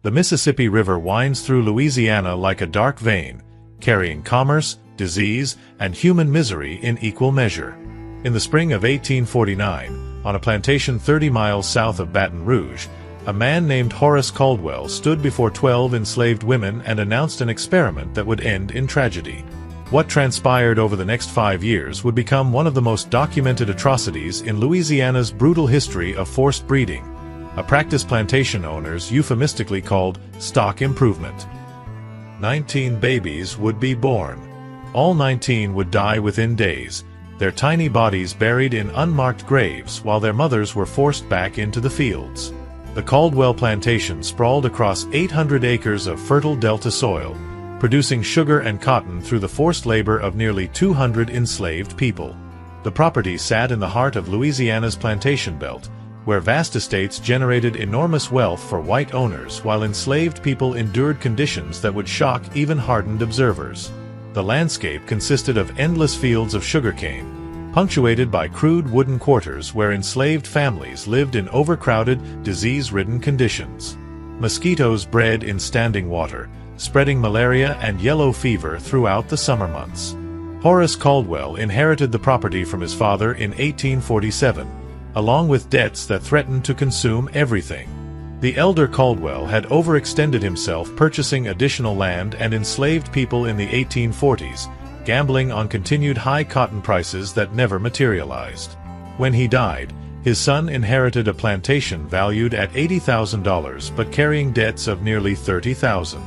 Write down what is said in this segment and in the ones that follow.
The Mississippi River winds through Louisiana like a dark vein, carrying commerce, disease, and human misery in equal measure. In the spring of 1849, on a plantation 30 miles south of Baton Rouge, a man named Horace Caldwell stood before 12 enslaved women and announced an experiment that would end in tragedy. What transpired over the next 5 years would become one of the most documented atrocities in Louisiana's brutal history of forced breeding, a practice plantation owners euphemistically called stock improvement. 19 babies would be born. All 19 would die within days, their tiny bodies buried in unmarked graves while their mothers were forced back into the fields. The Caldwell plantation sprawled across 800 acres of fertile delta soil, producing sugar and cotton through the forced labor of nearly 200 enslaved people. The property sat in the heart of Louisiana's plantation belt, where vast estates generated enormous wealth for white owners while enslaved people endured conditions that would shock even hardened observers. The landscape consisted of endless fields of sugarcane, punctuated by crude wooden quarters where enslaved families lived in overcrowded, disease-ridden conditions. Mosquitoes bred in standing water, spreading malaria and yellow fever throughout the summer months. Horace Caldwell inherited the property from his father in 1847, along with debts that threatened to consume everything. The elder Caldwell had overextended himself purchasing additional land and enslaved people in the 1840s, gambling on continued high cotton prices that never materialized. When he died, his son inherited a plantation valued at $80,000 but carrying debts of nearly $30,000.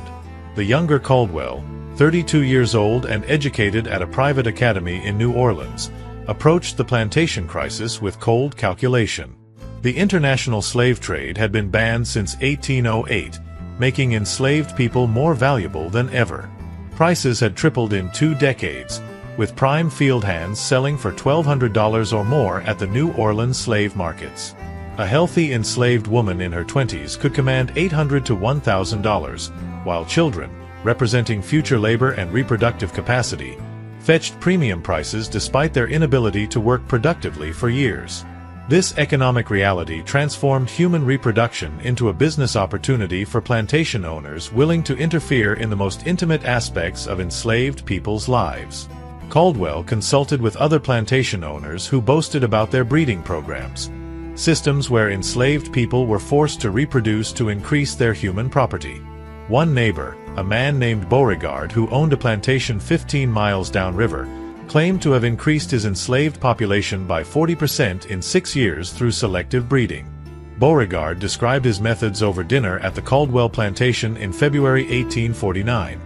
The younger Caldwell, 32 years old and educated at a private academy in New Orleans, approached the plantation crisis with cold calculation. The international slave trade had been banned since 1808, making enslaved people more valuable than ever. Prices had tripled in 2 decades, with prime field hands selling for $1,200 or more at the New Orleans slave markets. A healthy enslaved woman in her 20s could command $800 to $1,000, while children, representing future labor and reproductive capacity, fetched premium prices despite their inability to work productively for years. This economic reality transformed human reproduction into a business opportunity for plantation owners willing to interfere in the most intimate aspects of enslaved people's lives. Caldwell consulted with other plantation owners who boasted about their breeding programs, systems where enslaved people were forced to reproduce to increase their human property. One neighbor, a man named Beauregard who owned a plantation 15 miles downriver, claimed to have increased his enslaved population by 40% in 6 years through selective breeding. Beauregard described his methods over dinner at the Caldwell plantation in February 1849.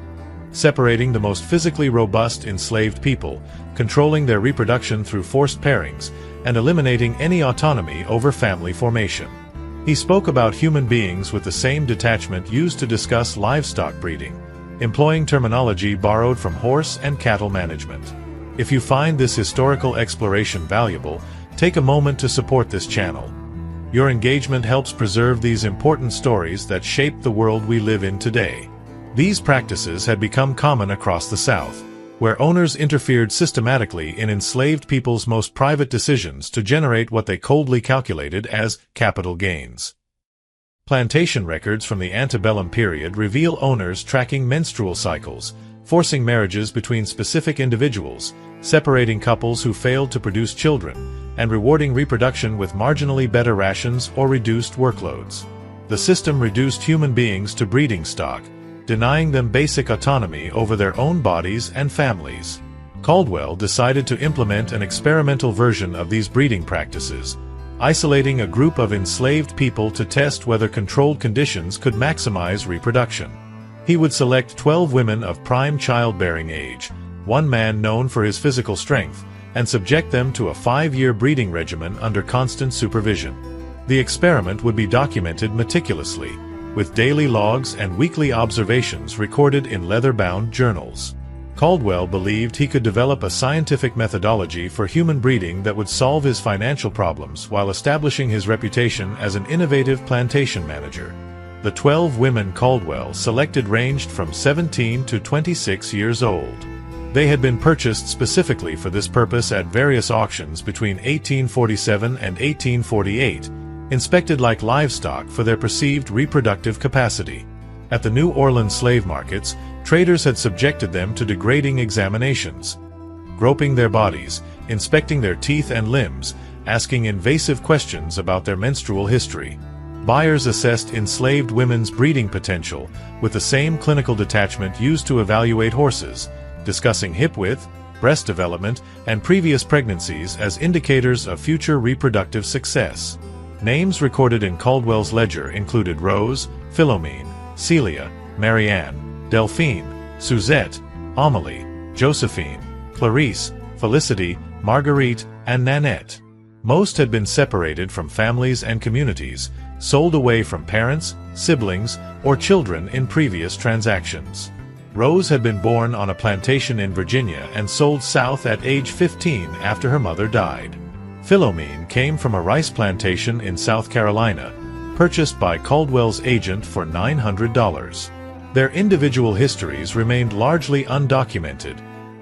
Separating the most physically robust enslaved people, controlling their reproduction through forced pairings, and eliminating any autonomy over family formation. He spoke about human beings with the same detachment used to discuss livestock breeding, employing terminology borrowed from horse and cattle management. If you find this historical exploration valuable, take a moment to support this channel. Your engagement helps preserve these important stories that shape the world we live in today. These practices had become common across the South, where owners interfered systematically in enslaved people's most private decisions to generate what they coldly calculated as capital gains. Plantation records from the antebellum period reveal owners tracking menstrual cycles, forcing marriages between specific individuals, separating couples who failed to produce children, and rewarding reproduction with marginally better rations or reduced workloads. The system reduced human beings to breeding stock, denying them basic autonomy over their own bodies and families. Caldwell decided to implement an experimental version of these breeding practices, isolating a group of enslaved people to test whether controlled conditions could maximize reproduction. He would select 12 women of prime childbearing age, one man known for his physical strength, and subject them to a 5-year breeding regimen under constant supervision. The experiment would be documented meticulously, with daily logs and weekly observations recorded in leather-bound journals. Caldwell believed he could develop a scientific methodology for human breeding that would solve his financial problems while establishing his reputation as an innovative plantation manager. The 12 women Caldwell selected ranged from 17 to 26 years old. They had been purchased specifically for this purpose at various auctions between 1847 and 1848, inspected like livestock for their perceived reproductive capacity. At the New Orleans slave markets, traders had subjected them to degrading examinations, groping their bodies, inspecting their teeth and limbs, asking invasive questions about their menstrual history. Buyers assessed enslaved women's breeding potential with the same clinical detachment used to evaluate horses, discussing hip width, breast development, and previous pregnancies as indicators of future reproductive success. Names recorded in Caldwell's ledger included Rose, Philomene, Celia, Marianne, Delphine, Suzette, Amelie, Josephine, Clarice, Felicity, Marguerite, and Nanette. Most had been separated from families and communities, sold away from parents, siblings, or children in previous transactions. Rose had been born on a plantation in Virginia and sold south at age 15 after her mother died. Philomene came from a rice plantation in South Carolina, purchased by Caldwell's agent for $900. Their individual histories remained largely undocumented.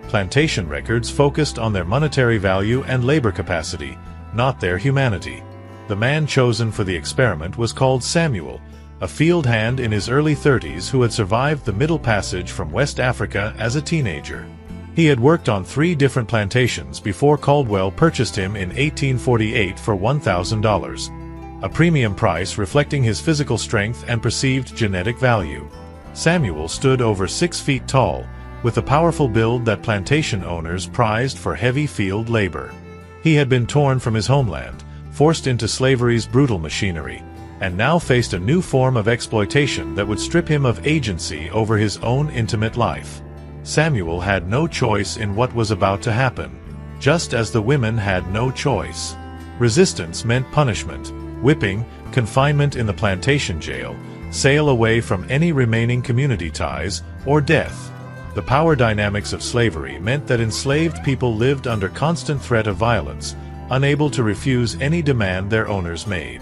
Plantation records focused on their monetary value and labor capacity, not their humanity. The man chosen for the experiment was called Samuel, a field hand in his early 30s who had survived the Middle Passage from West Africa as a teenager. He had worked on 3 different plantations before Caldwell purchased him in 1848 for $1,000, a premium price reflecting his physical strength and perceived genetic value. Samuel stood over 6 feet tall, with a powerful build that plantation owners prized for heavy field labor. He had been torn from his homeland, forced into slavery's brutal machinery, and now faced a new form of exploitation that would strip him of agency over his own intimate life. Samuel had no choice in what was about to happen, just as the women had no choice. Resistance meant punishment, whipping, confinement in the plantation jail, sail away from any remaining community ties, or death. The power dynamics of slavery meant that enslaved people lived under constant threat of violence, unable to refuse any demand their owners made.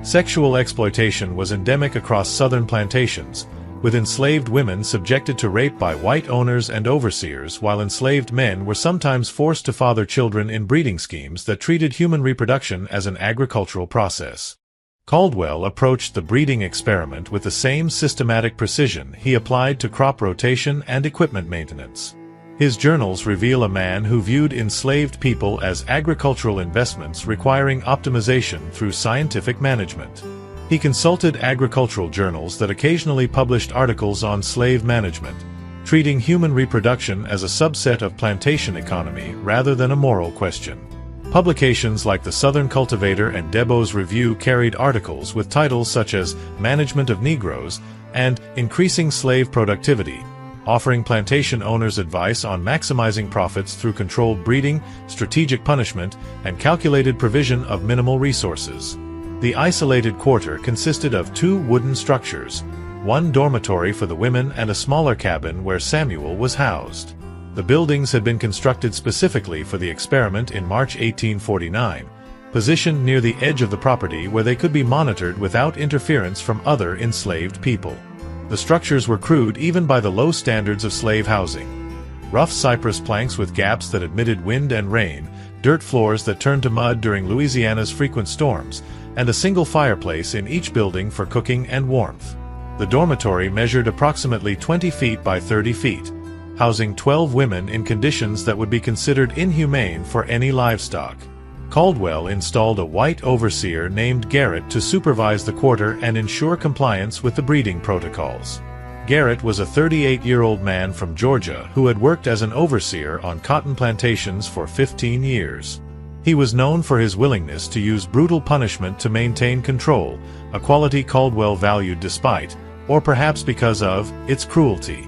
Sexual exploitation was endemic across southern plantations, with enslaved women subjected to rape by white owners and overseers, while enslaved men were sometimes forced to father children in breeding schemes that treated human reproduction as an agricultural process. Caldwell approached the breeding experiment with the same systematic precision he applied to crop rotation and equipment maintenance. His journals reveal a man who viewed enslaved people as agricultural investments requiring optimization through scientific management. He consulted agricultural journals that occasionally published articles on slave management, treating human reproduction as a subset of plantation economy rather than a moral question. Publications like the Southern Cultivator and Debo's Review carried articles with titles such as Management of Negroes and Increasing Slave Productivity, offering plantation owners advice on maximizing profits through controlled breeding, strategic punishment, and calculated provision of minimal resources. The isolated quarter consisted of 2 wooden structures, one dormitory for the women and a smaller cabin where Samuel was housed. The buildings had been constructed specifically for the experiment in March 1849, positioned near the edge of the property where they could be monitored without interference from other enslaved people. The structures were crude even by the low standards of slave housing. Rough cypress planks with gaps that admitted wind and rain, dirt floors that turned to mud during Louisiana's frequent storms, and a single fireplace in each building for cooking and warmth. The dormitory measured approximately 20 feet by 30 feet, housing 12 women in conditions that would be considered inhumane for any livestock. Caldwell installed a white overseer named Garrett to supervise the quarter and ensure compliance with the breeding protocols. Garrett was a 38-year-old man from Georgia who had worked as an overseer on cotton plantations for 15 years. He was known for his willingness to use brutal punishment to maintain control, a quality Caldwell valued despite, or perhaps because of, its cruelty.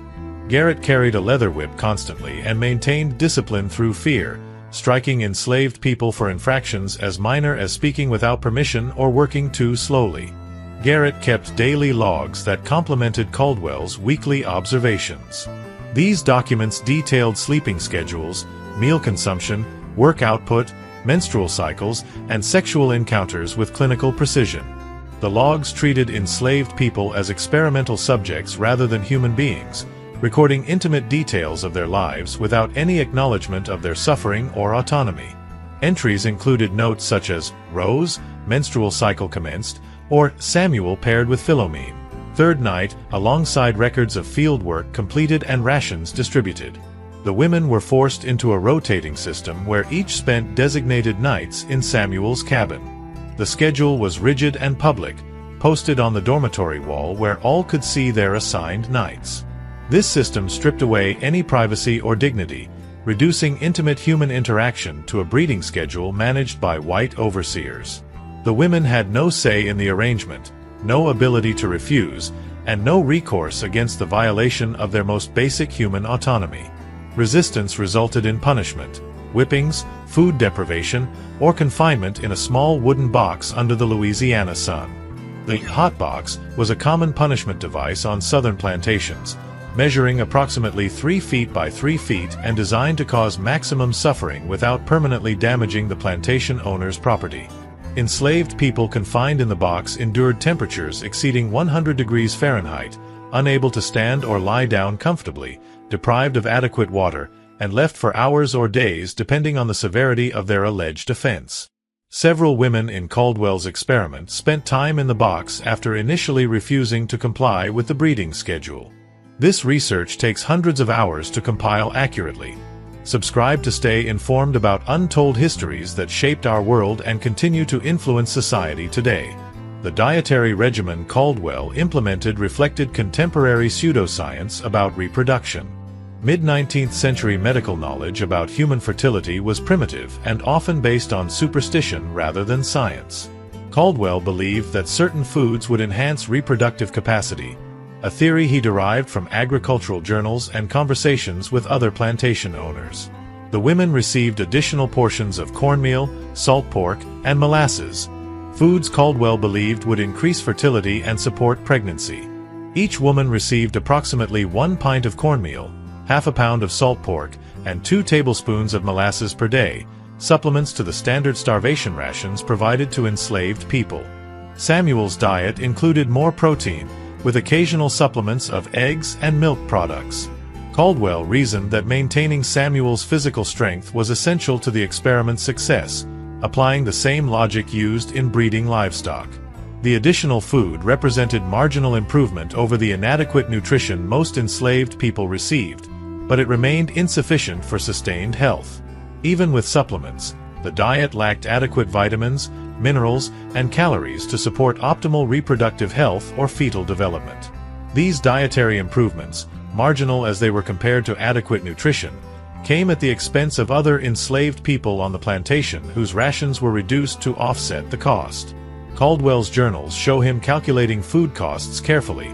Garrett carried a leather whip constantly and maintained discipline through fear, striking enslaved people for infractions as minor as speaking without permission or working too slowly. Garrett kept daily logs that complemented Caldwell's weekly observations. These documents detailed sleeping schedules, meal consumption, work output, menstrual cycles, and sexual encounters with clinical precision. The logs treated enslaved people as experimental subjects rather than human beings, recording intimate details of their lives without any acknowledgement of their suffering or autonomy. Entries included notes such as, Rose, menstrual cycle commenced, or Samuel paired with Philomene. Third night, alongside records of field work completed and rations distributed. The women were forced into a rotating system where each spent designated nights in Samuel's cabin. The schedule was rigid and public, posted on the dormitory wall where all could see their assigned nights. This system stripped away any privacy or dignity, reducing intimate human interaction to a breeding schedule managed by white overseers. The women had no say in the arrangement, no ability to refuse, and no recourse against the violation of their most basic human autonomy. Resistance resulted in punishment, whippings, food deprivation, or confinement in a small wooden box under the Louisiana sun. The hot box was a common punishment device on southern plantations, measuring approximately 3 feet by 3 feet and designed to cause maximum suffering without permanently damaging the plantation owner's property. Enslaved people confined in the box endured temperatures exceeding 100 degrees Fahrenheit, unable to stand or lie down comfortably, deprived of adequate water, and left for hours or days depending on the severity of their alleged offense. Several women in Caldwell's experiment spent time in the box after initially refusing to comply with the breeding schedule. This research takes hundreds of hours to compile accurately. Subscribe to stay informed about untold histories that shaped our world and continue to influence society today. The dietary regimen Caldwell implemented reflected contemporary pseudoscience about reproduction. Mid-19th century medical knowledge about human fertility was primitive and often based on superstition rather than science. Caldwell believed that certain foods would enhance reproductive capacity, a theory he derived from agricultural journals and conversations with other plantation owners. The women received additional portions of cornmeal, salt pork, and molasses, foods Caldwell believed would increase fertility and support pregnancy. Each woman received approximately 1 pint of cornmeal, half a pound of salt pork, and 2 tablespoons of molasses per day, supplements to the standard starvation rations provided to enslaved people. Samuel's diet included more protein, with occasional supplements of eggs and milk products. Caldwell reasoned that maintaining Samuel's physical strength was essential to the experiment's success, applying the same logic used in breeding livestock. The additional food represented marginal improvement over the inadequate nutrition most enslaved people received, but it remained insufficient for sustained health. Even with supplements, the diet lacked adequate vitamins, minerals, and calories to support optimal reproductive health or fetal development. These dietary improvements, marginal as they were compared to adequate nutrition, came at the expense of other enslaved people on the plantation whose rations were reduced to offset the cost. Caldwell's journals show him calculating food costs carefully,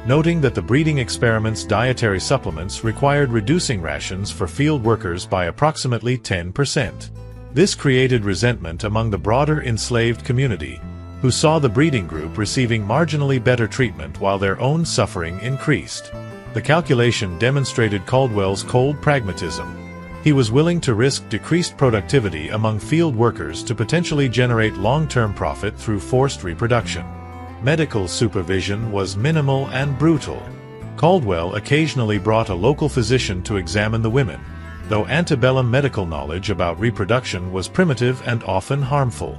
noting that the breeding experiment's dietary supplements required reducing rations for field workers by approximately 10%. This created resentment among the broader enslaved community, who saw the breeding group receiving marginally better treatment while their own suffering increased. The calculation demonstrated Caldwell's cold pragmatism. He was willing to risk decreased productivity among field workers to potentially generate long-term profit through forced reproduction. Medical supervision was minimal and brutal. Caldwell occasionally brought a local physician to examine the women, though antebellum medical knowledge about reproduction was primitive and often harmful.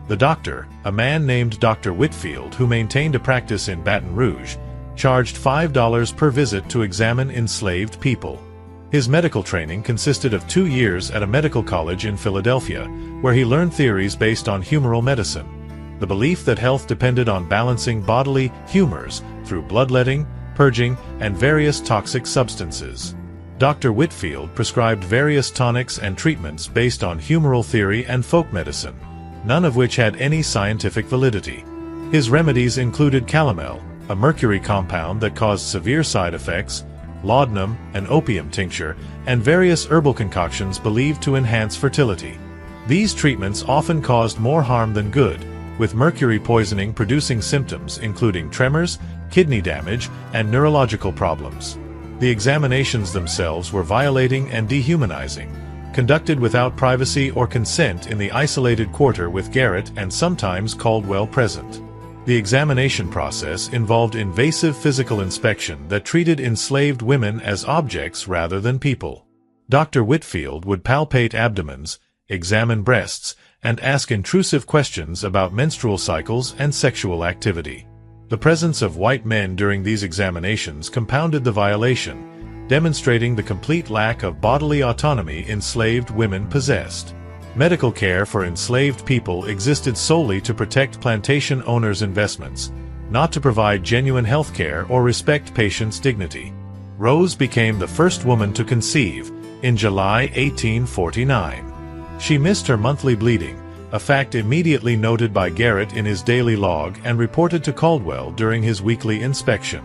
The doctor, a man named Dr. Whitfield who maintained a practice in Baton Rouge, charged $5 per visit to examine enslaved people. His medical training consisted of 2 years at a medical college in Philadelphia, where he learned theories based on humoral medicine, the belief that health depended on balancing bodily humors through bloodletting, purging, and various toxic substances. Dr. Whitfield prescribed various tonics and treatments based on humoral theory and folk medicine, none of which had any scientific validity. His remedies included calomel, a mercury compound that caused severe side effects, laudanum, an opium tincture, and various herbal concoctions believed to enhance fertility. These treatments often caused more harm than good, with mercury poisoning producing symptoms including tremors, kidney damage, and neurological problems. The examinations themselves were violating and dehumanizing, conducted without privacy or consent in the isolated quarter with Garrett and sometimes Caldwell present. The examination process involved invasive physical inspection that treated enslaved women as objects rather than people. Dr. Whitfield would palpate abdomens, examine breasts, and ask intrusive questions about menstrual cycles and sexual activity. The presence of white men during these examinations compounded the violation, demonstrating the complete lack of bodily autonomy enslaved women possessed. Medical care for enslaved people existed solely to protect plantation owners' investments, not to provide genuine health care or respect patients' dignity. Rose became the first woman to conceive in July 1849. She missed her monthly bleeding, a fact immediately noted by Garrett in his daily log and reported to Caldwell during his weekly inspection.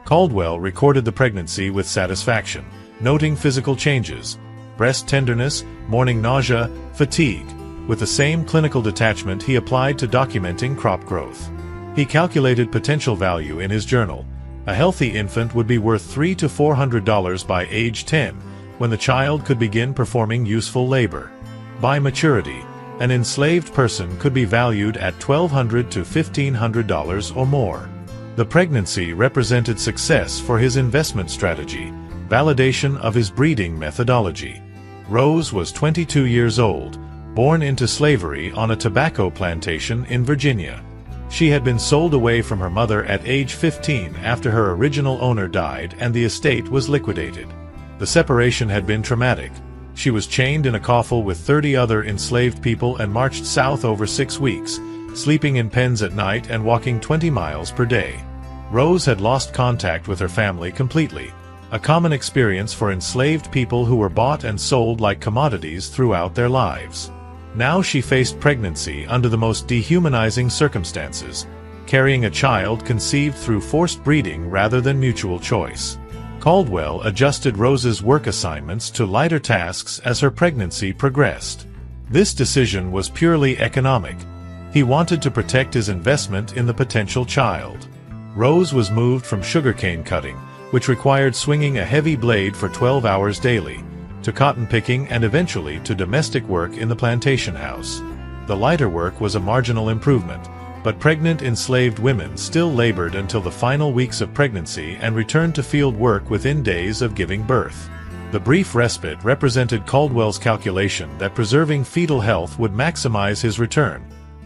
Caldwell recorded the pregnancy with satisfaction, noting physical changes: breast tenderness, morning nausea, fatigue. With the same clinical detachment he applied to documenting crop growth. He calculated potential value in his journal. A healthy infant would be worth $300 to $400 by age 10, when the child could begin performing useful labor. By maturity, an enslaved person could be valued at $1,200 to $1,500 or more. The pregnancy represented success for his investment strategy, validation of his breeding methodology. Rose was 22 years old, born into slavery on a tobacco plantation in Virginia. She had been sold away from her mother at age 15 after her original owner died and the estate was liquidated. The separation had been traumatic. She was chained in a coffle with 30 other enslaved people and marched south over 6 weeks, sleeping in pens at night and walking 20 miles per day. Rose had lost contact with her family completely, a common experience for enslaved people who were bought and sold like commodities throughout their lives. Now she faced pregnancy under the most dehumanizing circumstances, carrying a child conceived through forced breeding rather than mutual choice. Caldwell adjusted Rose's work assignments to lighter tasks as her pregnancy progressed. This decision was purely economic. He wanted to protect his investment in the potential child. Rose was moved from sugarcane cutting, which required swinging a heavy blade for 12 hours daily, to cotton picking and eventually to domestic work in the plantation house. The lighter work was a marginal improvement, but pregnant enslaved women still labored until the final weeks of pregnancy and returned to field work within days of giving birth. The brief respite represented Caldwell's calculation that preserving fetal health would maximize his return,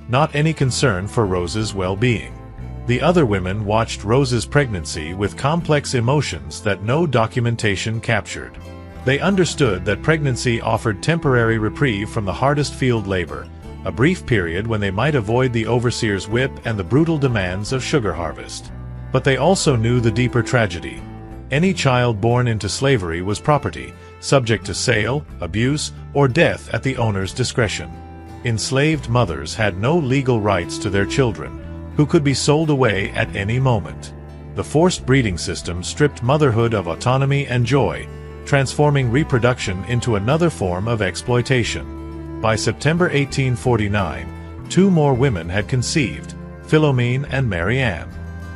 not any concern for Rose's well-being. The other women watched Rose's pregnancy with complex emotions that no documentation captured. They understood that pregnancy offered temporary reprieve from the hardest field labor, a brief period when they might avoid the overseer's whip and the brutal demands of sugar harvest. But they also knew the deeper tragedy. Any child born into slavery was property, subject to sale, abuse, or death at the owner's discretion. Enslaved mothers had no legal rights to their children, who could be sold away at any moment. The forced breeding system stripped motherhood of autonomy and joy, transforming reproduction into another form of exploitation. By September 1849, 2 more women had conceived, Philomene and Mary Ann.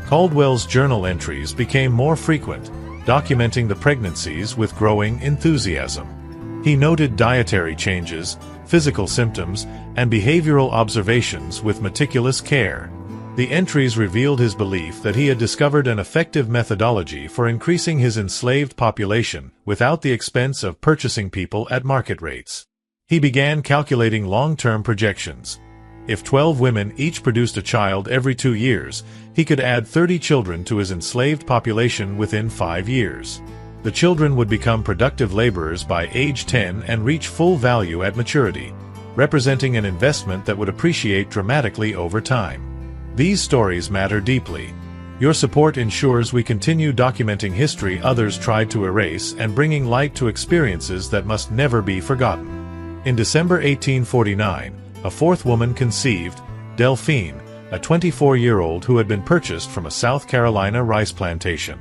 Caldwell's journal entries became more frequent, documenting the pregnancies with growing enthusiasm. He noted dietary changes, physical symptoms, and behavioral observations with meticulous care. The entries revealed his belief that he had discovered an effective methodology for increasing his enslaved population without the expense of purchasing people at market rates. He began calculating long-term projections. If 12 women each produced a child every 2 years, he could add 30 children to his enslaved population within 5 years. The children would become productive laborers by age 10 and reach full value at maturity, representing an investment that would appreciate dramatically over time. These stories matter deeply. Your support ensures we continue documenting history others tried to erase and bringing light to experiences that must never be forgotten. In December 1849, a 4th woman conceived, Delphine, a 24-year-old who had been purchased from a South Carolina rice plantation.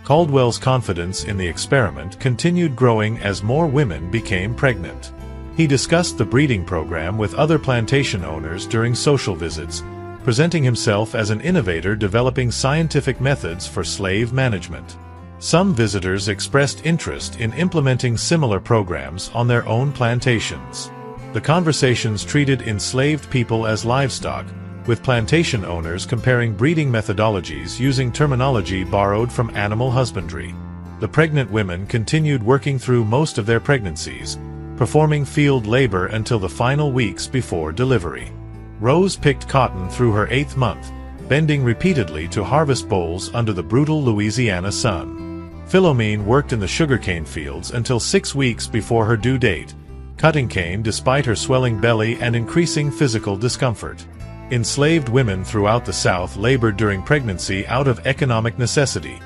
Caldwell's confidence in the experiment continued growing as more women became pregnant. He discussed the breeding program with other plantation owners during social visits, presenting himself as an innovator developing scientific methods for slave management. Some visitors expressed interest in implementing similar programs on their own plantations. The conversations treated enslaved people as livestock, with plantation owners comparing breeding methodologies using terminology borrowed from animal husbandry. The pregnant women continued working through most of their pregnancies, performing field labor until the final weeks before delivery. Rose picked cotton through her 8th month, bending repeatedly to harvest bowls under the brutal Louisiana sun. Philomene worked in the sugarcane fields until 6 weeks before her due date, cutting cane despite her swelling belly and increasing physical discomfort. Enslaved women throughout the South labored during pregnancy out of economic necessity.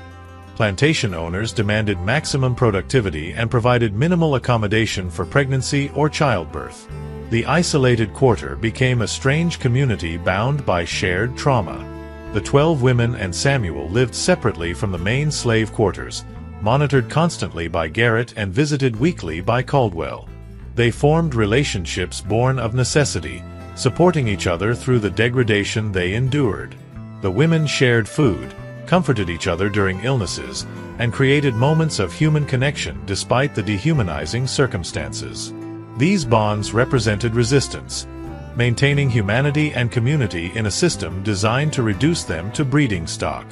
Plantation owners demanded maximum productivity and provided minimal accommodation for pregnancy or childbirth. The isolated quarter became a strange community bound by shared trauma. The 12 women and Samuel lived separately from the main slave quarters, monitored constantly by Garrett and visited weekly by Caldwell. They formed relationships born of necessity, supporting each other through the degradation they endured. The women shared food, comforted each other during illnesses, and created moments of human connection despite the dehumanizing circumstances. These bonds represented resistance, maintaining humanity and community in a system designed to reduce them to breeding stock.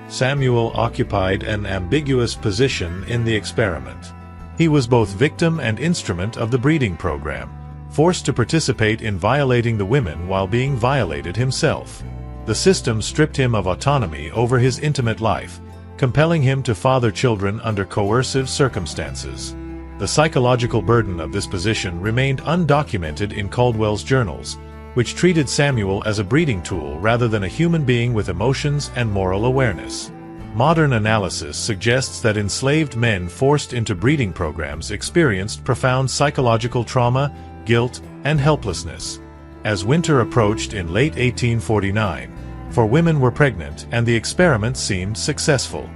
Samuel occupied an ambiguous position in the experiment. He was both victim and instrument of the breeding program, forced to participate in violating the women while being violated himself. The system stripped him of autonomy over his intimate life, compelling him to father children under coercive circumstances. The psychological burden of this position remained undocumented in Caldwell's journals, which treated Samuel as a breeding tool rather than a human being with emotions and moral awareness. Modern analysis suggests that enslaved men forced into breeding programs experienced profound psychological trauma, guilt, and helplessness. As winter approached in late 1849, 4 women were pregnant and the experiment seemed successful.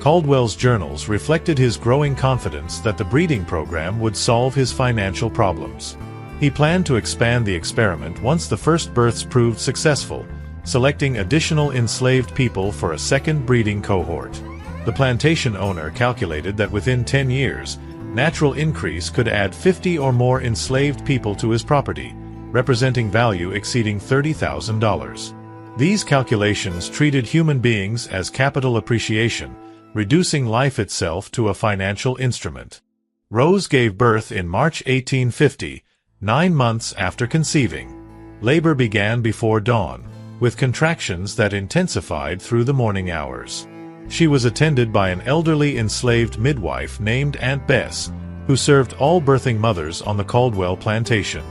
Caldwell's journals reflected his growing confidence that the breeding program would solve his financial problems. He planned to expand the experiment once the first births proved successful, selecting additional enslaved people for a second breeding cohort. The plantation owner calculated that within 10 years, natural increase could add 50 or more enslaved people to his property, representing value exceeding $30,000. These calculations treated human beings as capital appreciation, reducing life itself to a financial instrument. Rose gave birth in March 1850, 9 months after conceiving. Labor began before dawn, with contractions that intensified through the morning hours. She was attended by an elderly enslaved midwife named Aunt Bess, who served all birthing mothers on the Caldwell plantation.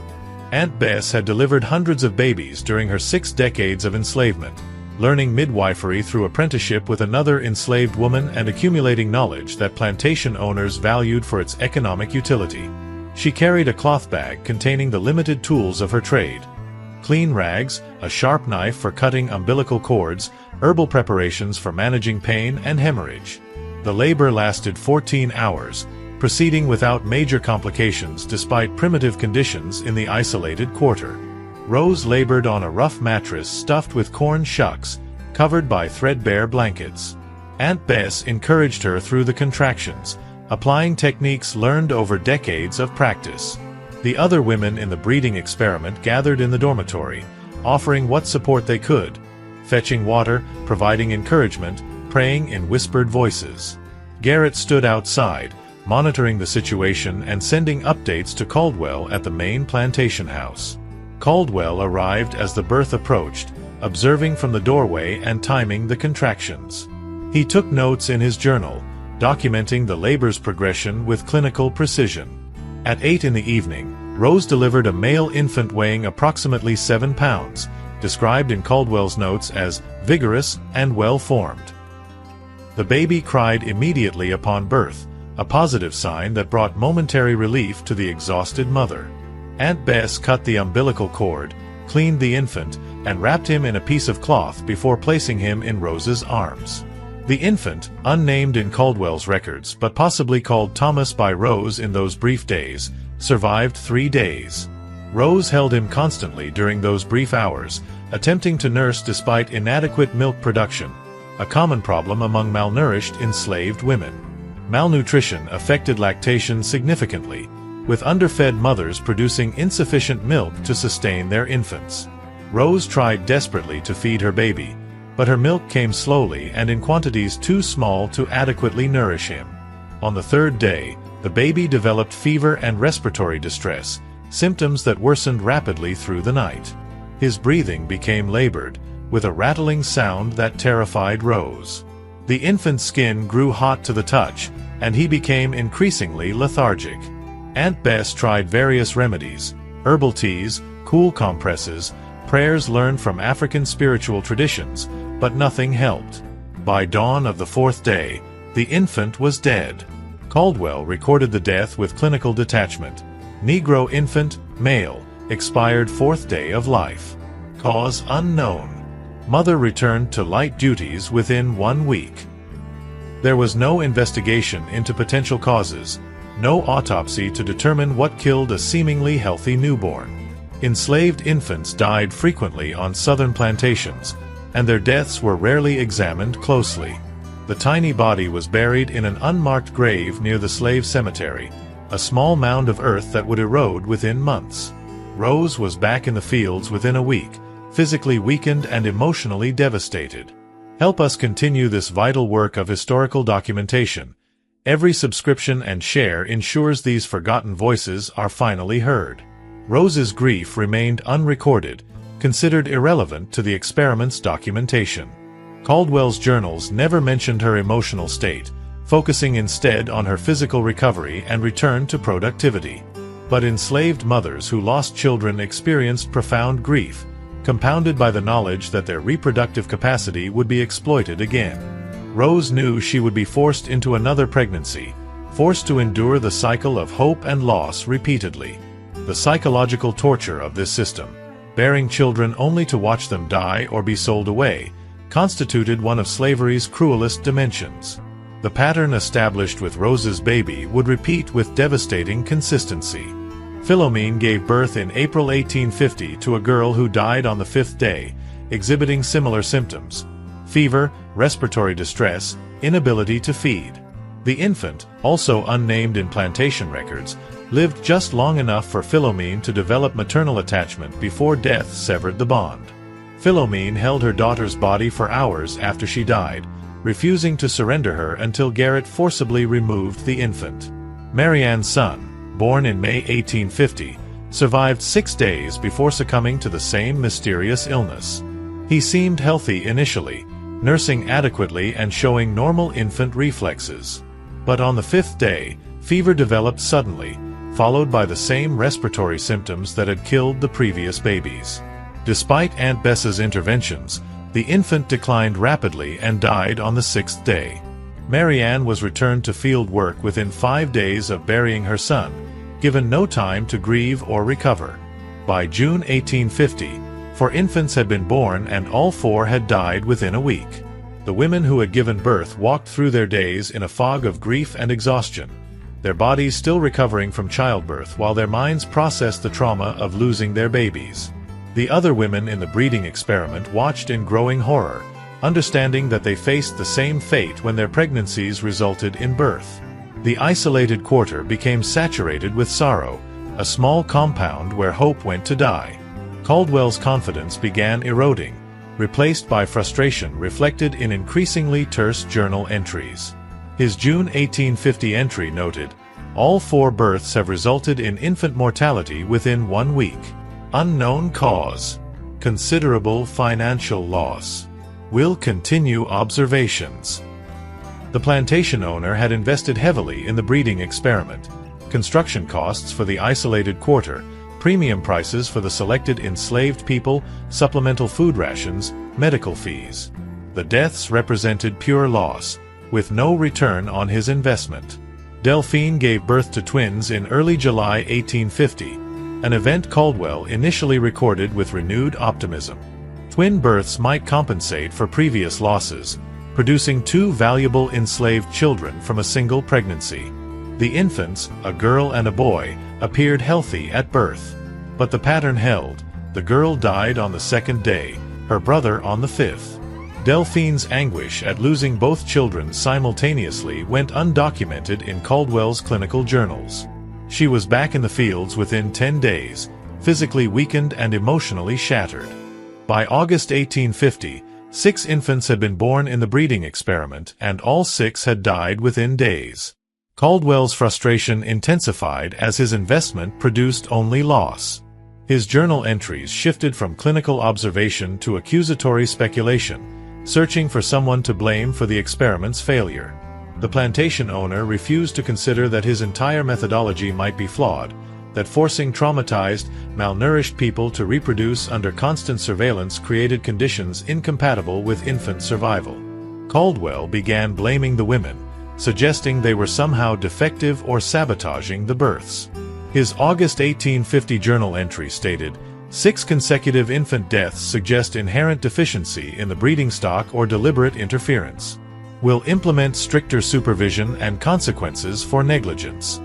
Aunt Bess had delivered hundreds of babies during her 6 decades of enslavement, learning midwifery through apprenticeship with another enslaved woman and accumulating knowledge that plantation owners valued for its economic utility. She carried a cloth bag containing the limited tools of her trade: clean rags, a sharp knife for cutting umbilical cords, herbal preparations for managing pain and hemorrhage. The labor lasted 14 hours, proceeding without major complications despite primitive conditions in the isolated quarter. Rose labored on a rough mattress stuffed with corn shucks, covered by threadbare blankets. Aunt Bess encouraged her through the contractions, applying techniques learned over decades of practice. The other women in the breeding experiment gathered in the dormitory, offering what support they could, fetching water, providing encouragement, praying in whispered voices. Garrett stood outside, monitoring the situation and sending updates to Caldwell at the main plantation house. Caldwell arrived as the birth approached, observing from the doorway and timing the contractions. He took notes in his journal, documenting the labor's progression with clinical precision. At 8 in the evening, Rose delivered a male infant weighing approximately 7 pounds, described in Caldwell's notes as vigorous and well-formed. The baby cried immediately upon birth, a positive sign that brought momentary relief to the exhausted mother. Aunt Bess cut the umbilical cord, cleaned the infant, and wrapped him in a piece of cloth before placing him in Rose's arms. The infant, unnamed in Caldwell's records but possibly called Thomas by Rose in those brief days, survived 3 days. Rose held him constantly during those brief hours, attempting to nurse despite inadequate milk production, a common problem among malnourished enslaved women. Malnutrition affected lactation significantly, with underfed mothers producing insufficient milk to sustain their infants. Rose tried desperately to feed her baby, but her milk came slowly and in quantities too small to adequately nourish him. On the 3rd day, the baby developed fever and respiratory distress, symptoms that worsened rapidly through the night. His breathing became labored, with a rattling sound that terrified Rose. The infant's skin grew hot to the touch, and he became increasingly lethargic. Aunt Bess tried various remedies, herbal teas, cool compresses, prayers learned from African spiritual traditions, but nothing helped. By dawn of the fourth day, the infant was dead. Caldwell recorded the death with clinical detachment. Negro infant, male, expired fourth day of life. Cause unknown. Mother returned to light duties within 1 week. There was no investigation into potential causes, no autopsy to determine what killed a seemingly healthy newborn. Enslaved infants died frequently on southern plantations, and their deaths were rarely examined closely. The tiny body was buried in an unmarked grave near the slave cemetery, a small mound of earth that would erode within months. Rose was back in the fields within a week, physically weakened and emotionally devastated. Help us continue this vital work of historical documentation. Every subscription and share ensures these forgotten voices are finally heard. Rose's grief remained unrecorded, considered irrelevant to the experiment's documentation. Caldwell's journals never mentioned her emotional state, focusing instead on her physical recovery and return to productivity. But enslaved mothers who lost children experienced profound grief, compounded by the knowledge that their reproductive capacity would be exploited again. Rose knew she would be forced into another pregnancy, forced to endure the cycle of hope and loss repeatedly. The psychological torture of this system, bearing children only to watch them die or be sold away, constituted one of slavery's cruelest dimensions. The pattern established with Rose's baby would repeat with devastating consistency. Philomene gave birth in April 1850 to a girl who died on the fifth day, exhibiting similar symptoms: fever, respiratory distress, inability to feed. The infant, also unnamed in plantation records, lived just long enough for Philomene to develop maternal attachment before death severed the bond. Philomene held her daughter's body for hours after she died, refusing to surrender her until Garrett forcibly removed the infant. Marianne's son, born in May 1850, survived 6 days before succumbing to the same mysterious illness. He seemed healthy initially, nursing adequately and showing normal infant reflexes. But on the fifth day, fever developed suddenly, followed by the same respiratory symptoms that had killed the previous babies. Despite Aunt Bess's interventions, the infant declined rapidly and died on the sixth day. Marianne was returned to field work within 5 days of burying her son, given no time to grieve or recover. By June 1850, 4 infants had been born and all 4 had died within a week. The women who had given birth walked through their days in a fog of grief and exhaustion, their bodies still recovering from childbirth while their minds processed the trauma of losing their babies. The other women in the breeding experiment watched in growing horror, understanding that they faced the same fate when their pregnancies resulted in birth. The isolated quarter became saturated with sorrow, a small compound where hope went to die. Caldwell's confidence began eroding, replaced by frustration reflected in increasingly terse journal entries. His June 1850 entry noted, "All 4 births have resulted in infant mortality within 1 week. Unknown cause. Considerable financial loss. Will continue observations." The plantation owner had invested heavily in the breeding experiment. Construction costs for the isolated quarter, premium prices for the selected enslaved people, supplemental food rations, medical fees. The deaths represented pure loss, with no return on his investment. Delphine gave birth to twins in early July 1850, an event Caldwell initially recorded with renewed optimism. Twin births might compensate for previous losses, producing 2 valuable enslaved children from a single pregnancy. The infants, a girl and a boy, appeared healthy at birth. But the pattern held. The girl died on the 2nd day, her brother on the 5th. Delphine's anguish at losing both children simultaneously went undocumented in Caldwell's clinical journals. She was back in the fields within 10 days, physically weakened and emotionally shattered. By August 1850, 6 infants had been born in the breeding experiment, and all 6 had died within days. Caldwell's frustration intensified as his investment produced only loss. His journal entries shifted from clinical observation to accusatory speculation, searching for someone to blame for the experiment's failure. The plantation owner refused to consider that his entire methodology might be flawed, that forcing traumatized, malnourished people to reproduce under constant surveillance created conditions incompatible with infant survival. Caldwell began blaming the women, suggesting they were somehow defective or sabotaging the births. His August 1850 journal entry stated, "6 consecutive infant deaths suggest inherent deficiency in the breeding stock or deliberate interference. Will implement stricter supervision and consequences for negligence."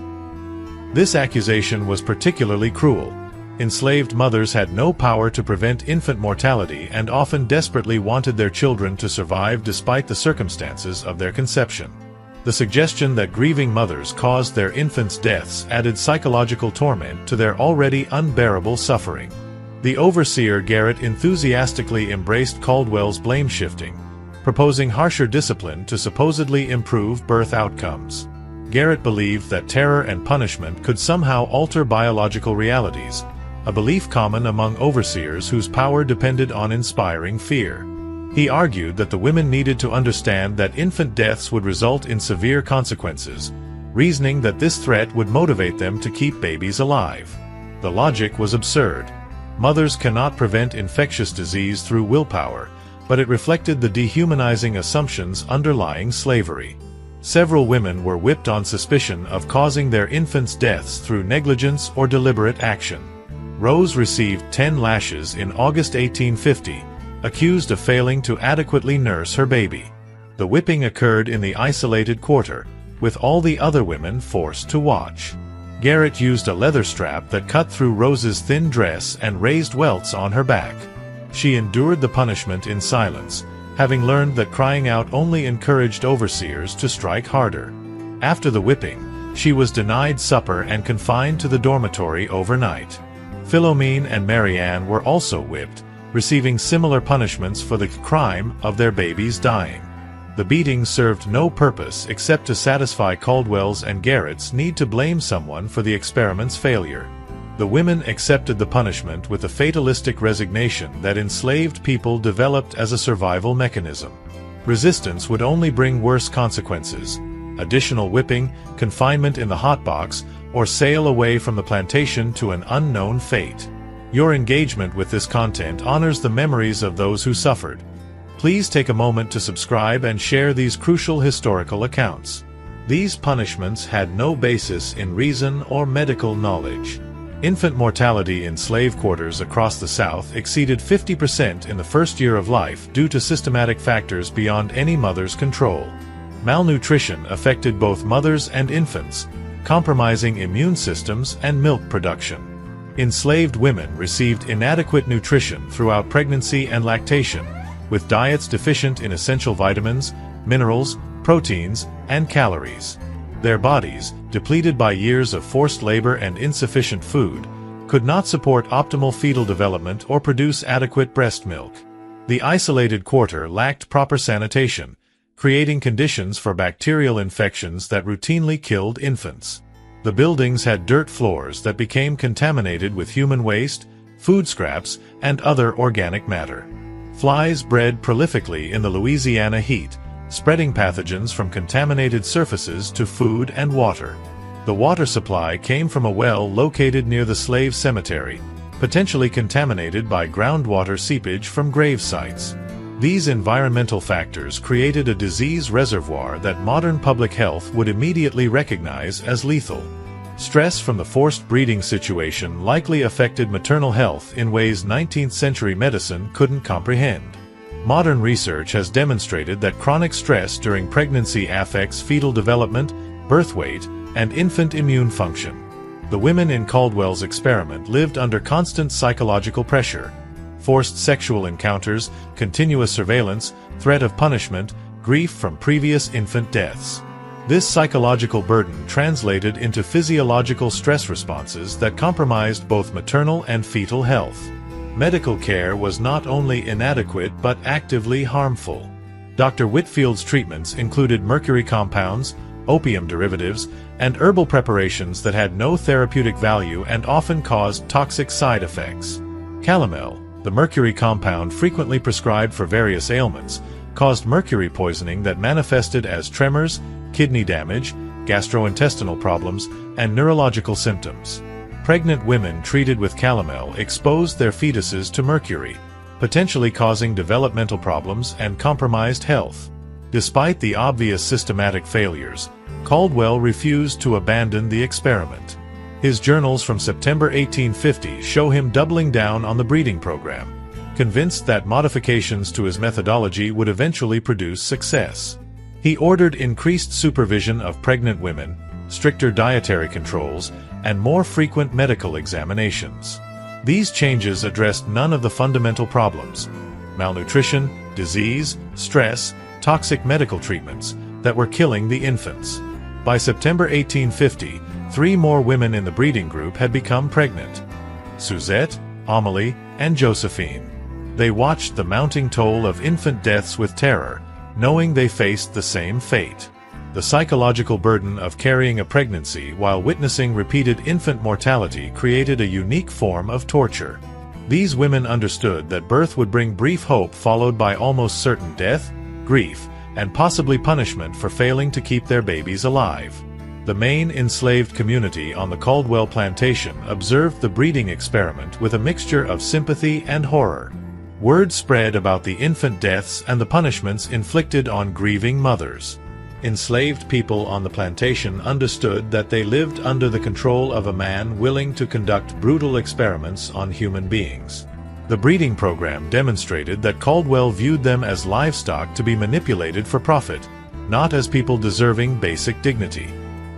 This accusation was particularly cruel. Enslaved mothers had no power to prevent infant mortality and often desperately wanted their children to survive despite the circumstances of their conception. The suggestion that grieving mothers caused their infants' deaths added psychological torment to their already unbearable suffering. The overseer Garrett enthusiastically embraced Caldwell's blame-shifting, proposing harsher discipline to supposedly improve birth outcomes. Garrett believed that terror and punishment could somehow alter biological realities, a belief common among overseers whose power depended on inspiring fear. He argued that the women needed to understand that infant deaths would result in severe consequences, reasoning that this threat would motivate them to keep babies alive. The logic was absurd. Mothers cannot prevent infectious disease through willpower, but it reflected the dehumanizing assumptions underlying slavery. Several women were whipped on suspicion of causing their infants' deaths through negligence or deliberate action. Rose received 10 lashes in August 1850, accused of failing to adequately nurse her baby. The whipping occurred in the isolated quarter, with all the other women forced to watch. Garrett used a leather strap that cut through Rose's thin dress and raised welts on her back. She endured the punishment in silence, having learned that crying out only encouraged overseers to strike harder. After the whipping, she was denied supper and confined to the dormitory overnight. Philomene and Marianne were also whipped, receiving similar punishments for the crime of their babies dying. The beatings served no purpose except to satisfy Caldwell's and Garrett's need to blame someone for the experiment's failure. The women accepted the punishment with a fatalistic resignation that enslaved people developed as a survival mechanism. Resistance would only bring worse consequences: additional whipping, confinement in the hotbox, or sale away from the plantation to an unknown fate. Your engagement with this content honors the memories of those who suffered. Please take a moment to subscribe and share these crucial historical accounts. These punishments had no basis in reason or medical knowledge. Infant mortality in slave quarters across the South exceeded 50% in the first year of life due to systematic factors beyond any mother's control. Malnutrition affected both mothers and infants, compromising immune systems and milk production. Enslaved women received inadequate nutrition throughout pregnancy and lactation, with diets deficient in essential vitamins, minerals, proteins, and calories. Their bodies, depleted by years of forced labor and insufficient food, could not support optimal fetal development or produce adequate breast milk. The isolated quarter lacked proper sanitation, creating conditions for bacterial infections that routinely killed infants. The buildings had dirt floors that became contaminated with human waste, food scraps, and other organic matter. Flies bred prolifically in the Louisiana heat, spreading pathogens from contaminated surfaces to food and water. The water supply came from a well located near the slave cemetery, potentially contaminated by groundwater seepage from grave sites. These environmental factors created a disease reservoir that modern public health would immediately recognize as lethal. Stress from the forced breeding situation likely affected maternal health in ways 19th century medicine couldn't comprehend. Modern research has demonstrated that chronic stress during pregnancy affects fetal development, birth weight, and infant immune function. The women in Caldwell's experiment lived under constant psychological pressure: forced sexual encounters, continuous surveillance, threat of punishment, grief from previous infant deaths. This psychological burden translated into physiological stress responses that compromised both maternal and fetal health. Medical care was not only inadequate but actively harmful. Dr. Whitfield's treatments included mercury compounds, opium derivatives, and herbal preparations that had no therapeutic value and often caused toxic side effects. Calomel, the mercury compound frequently prescribed for various ailments, caused mercury poisoning that manifested as tremors, kidney damage, gastrointestinal problems, and neurological symptoms. Pregnant women treated with calomel exposed their fetuses to mercury, potentially causing developmental problems and compromised health. Despite the obvious systematic failures, Caldwell refused to abandon the experiment. His journals from September 1850 show him doubling down on the breeding program, convinced that modifications to his methodology would eventually produce success. He ordered increased supervision of pregnant women, stricter dietary controls, and more frequent medical examinations. These changes addressed none of the fundamental problems: malnutrition, disease, stress, toxic medical treatments that were killing the infants. By September 1850, 3 more women in the breeding group had become pregnant: Suzette, Amélie, and Josephine. They watched the mounting toll of infant deaths with terror, knowing they faced the same fate. The psychological burden of carrying a pregnancy while witnessing repeated infant mortality created a unique form of torture. These women understood that birth would bring brief hope followed by almost certain death, grief, and possibly punishment for failing to keep their babies alive. The Maine enslaved community on the Caldwell Plantation observed the breeding experiment with a mixture of sympathy and horror. Word spread about the infant deaths and the punishments inflicted on grieving mothers. Enslaved people on the plantation understood that they lived under the control of a man willing to conduct brutal experiments on human beings. The breeding program demonstrated that Caldwell viewed them as livestock to be manipulated for profit, not as people deserving basic dignity.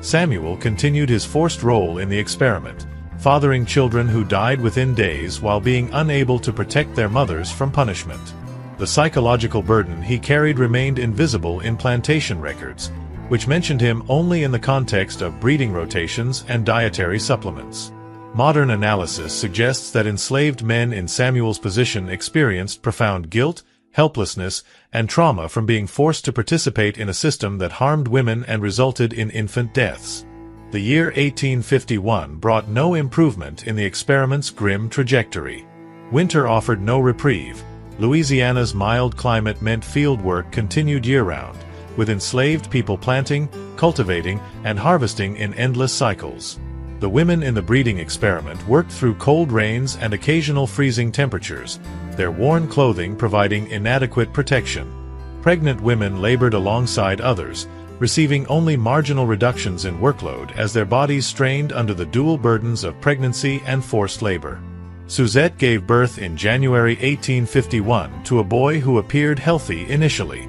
Samuel continued his forced role in the experiment, fathering children who died within days while being unable to protect their mothers from punishment. The psychological burden he carried remained invisible in plantation records, which mentioned him only in the context of breeding rotations and dietary supplements. Modern analysis suggests that enslaved men in Samuel's position experienced profound guilt, helplessness, and trauma from being forced to participate in a system that harmed women and resulted in infant deaths. The year 1851 brought no improvement in the experiment's grim trajectory. Winter offered no reprieve. Louisiana's mild climate meant field work continued year-round, with enslaved people planting, cultivating, and harvesting in endless cycles. The women in the breeding experiment worked through cold rains and occasional freezing temperatures, their worn clothing providing inadequate protection. Pregnant women labored alongside others, receiving only marginal reductions in workload as their bodies strained under the dual burdens of pregnancy and forced labor. Suzette gave birth in January 1851 to a boy who appeared healthy initially.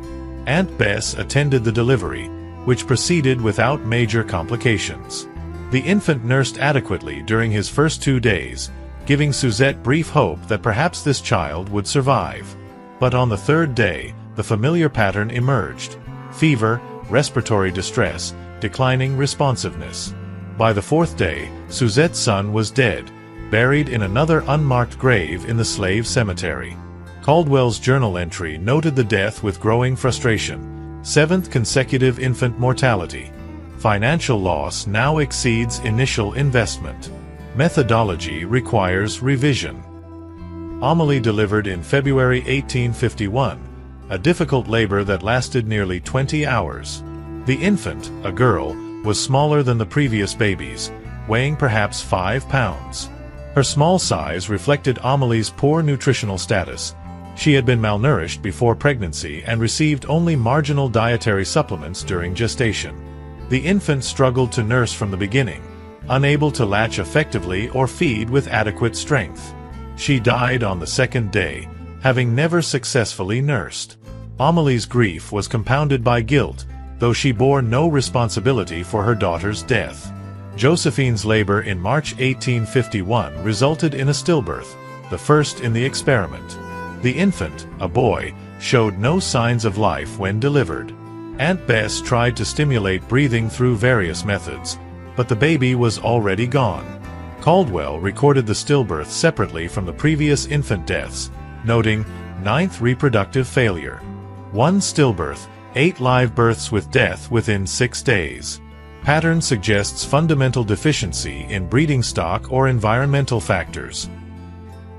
Aunt Bess attended the delivery, which proceeded without major complications. The infant nursed adequately during his first 2 days, giving Suzette brief hope that perhaps this child would survive. But on the 3rd day, the familiar pattern emerged: fever, respiratory distress, declining responsiveness. By the 4th day, Suzette's son was dead, buried in another unmarked grave in the slave cemetery. Caldwell's journal entry noted the death with growing frustration: 7th consecutive infant mortality. Financial loss now exceeds initial investment. Methodology requires revision. Amélie delivered in February 1851, a difficult labor that lasted nearly 20 hours. The infant, a girl, was smaller than the previous babies, weighing perhaps 5 pounds. Her small size reflected Amélie's poor nutritional status. She had been malnourished before pregnancy and received only marginal dietary supplements during gestation. The infant struggled to nurse from the beginning, unable to latch effectively or feed with adequate strength. She died on the 2nd day, having never successfully nursed. Amélie's grief was compounded by guilt, though she bore no responsibility for her daughter's death. Josephine's labor in March 1851 resulted in a stillbirth, the first in the experiment. The infant, a boy, showed no signs of life when delivered. Aunt Bess tried to stimulate breathing through various methods, but the baby was already gone. Caldwell recorded the stillbirth separately from the previous infant deaths, noting 9th reproductive failure. 1 stillbirth, 8 live births with death within 6 days. Pattern suggests fundamental deficiency in breeding stock or environmental factors.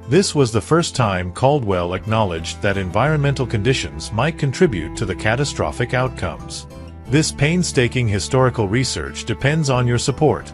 This was the first time Caldwell acknowledged that environmental conditions might contribute to the catastrophic outcomes. This painstaking historical research depends on your support.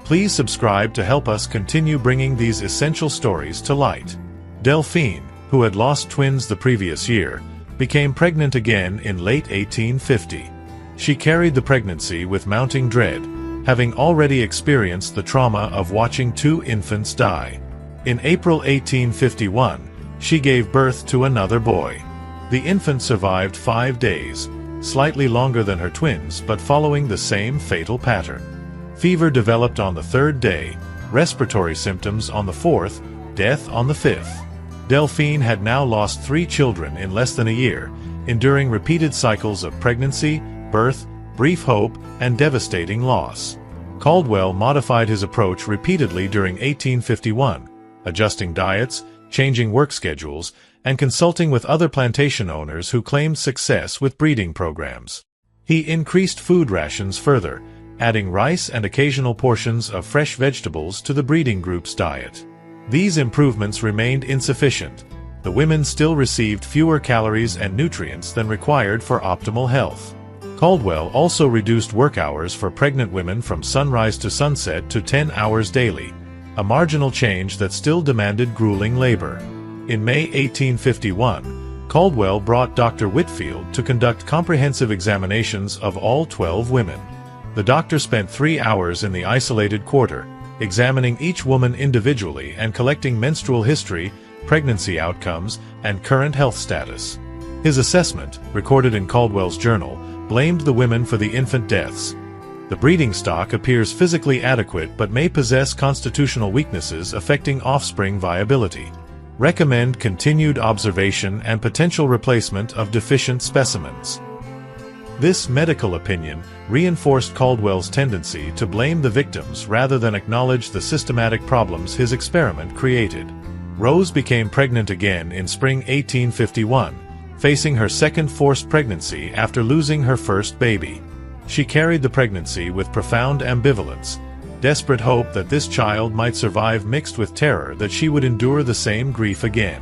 Please subscribe to help us continue bringing these essential stories to light. Delphine, who had lost twins the previous year, became pregnant again in late 1850. She carried the pregnancy with mounting dread, having already experienced the trauma of watching 2 infants die. In April 1851, she gave birth to another boy. The infant survived 5 days, slightly longer than her twins but following the same fatal pattern. Fever developed on the 3rd day, respiratory symptoms on the 4th, death on the 5th. Delphine had now lost 3 children in less than a year, enduring repeated cycles of pregnancy, birth, brief hope, and devastating loss. Caldwell modified his approach repeatedly during 1851, adjusting diets, changing work schedules, and consulting with other plantation owners who claimed success with breeding programs. He increased food rations further, adding rice and occasional portions of fresh vegetables to the breeding group's diet. These improvements remained insufficient. The women still received fewer calories and nutrients than required for optimal health. Caldwell also reduced work hours for pregnant women from sunrise to sunset to 10 hours daily, a marginal change that still demanded grueling labor. In May 1851, Caldwell brought Dr. Whitfield to conduct comprehensive examinations of all 12 women. The doctor spent 3 hours in the isolated quarter, examining each woman individually and collecting menstrual history, pregnancy outcomes, and current health status. His assessment, recorded in Caldwell's journal, blamed the women for the infant deaths. The breeding stock appears physically adequate but may possess constitutional weaknesses affecting offspring viability. Recommend continued observation and potential replacement of deficient specimens. This medical opinion reinforced Caldwell's tendency to blame the victims rather than acknowledge the systematic problems his experiment created. Rose became pregnant again in spring 1851, facing her second forced pregnancy after losing her first baby. She carried the pregnancy with profound ambivalence, desperate hope that this child might survive mixed with terror that she would endure the same grief again.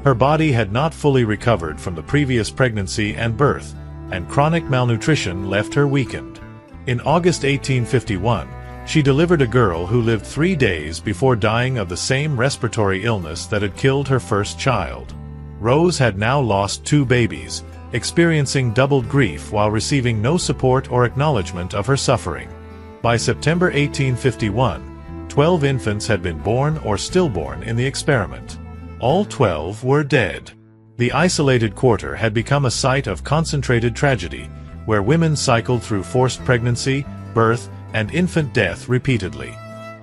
Her body had not fully recovered from the previous pregnancy and birth, and chronic malnutrition left her weakened. In August 1851, she delivered a girl who lived 3 days before dying of the same respiratory illness that had killed her first child. Rose had now lost 2 babies, experiencing doubled grief while receiving no support or acknowledgement of her suffering. By September 1851, 12 infants had been born or stillborn in the experiment. All 12 were dead. The isolated quarter had become a site of concentrated tragedy, where women cycled through forced pregnancy, birth, and infant death repeatedly.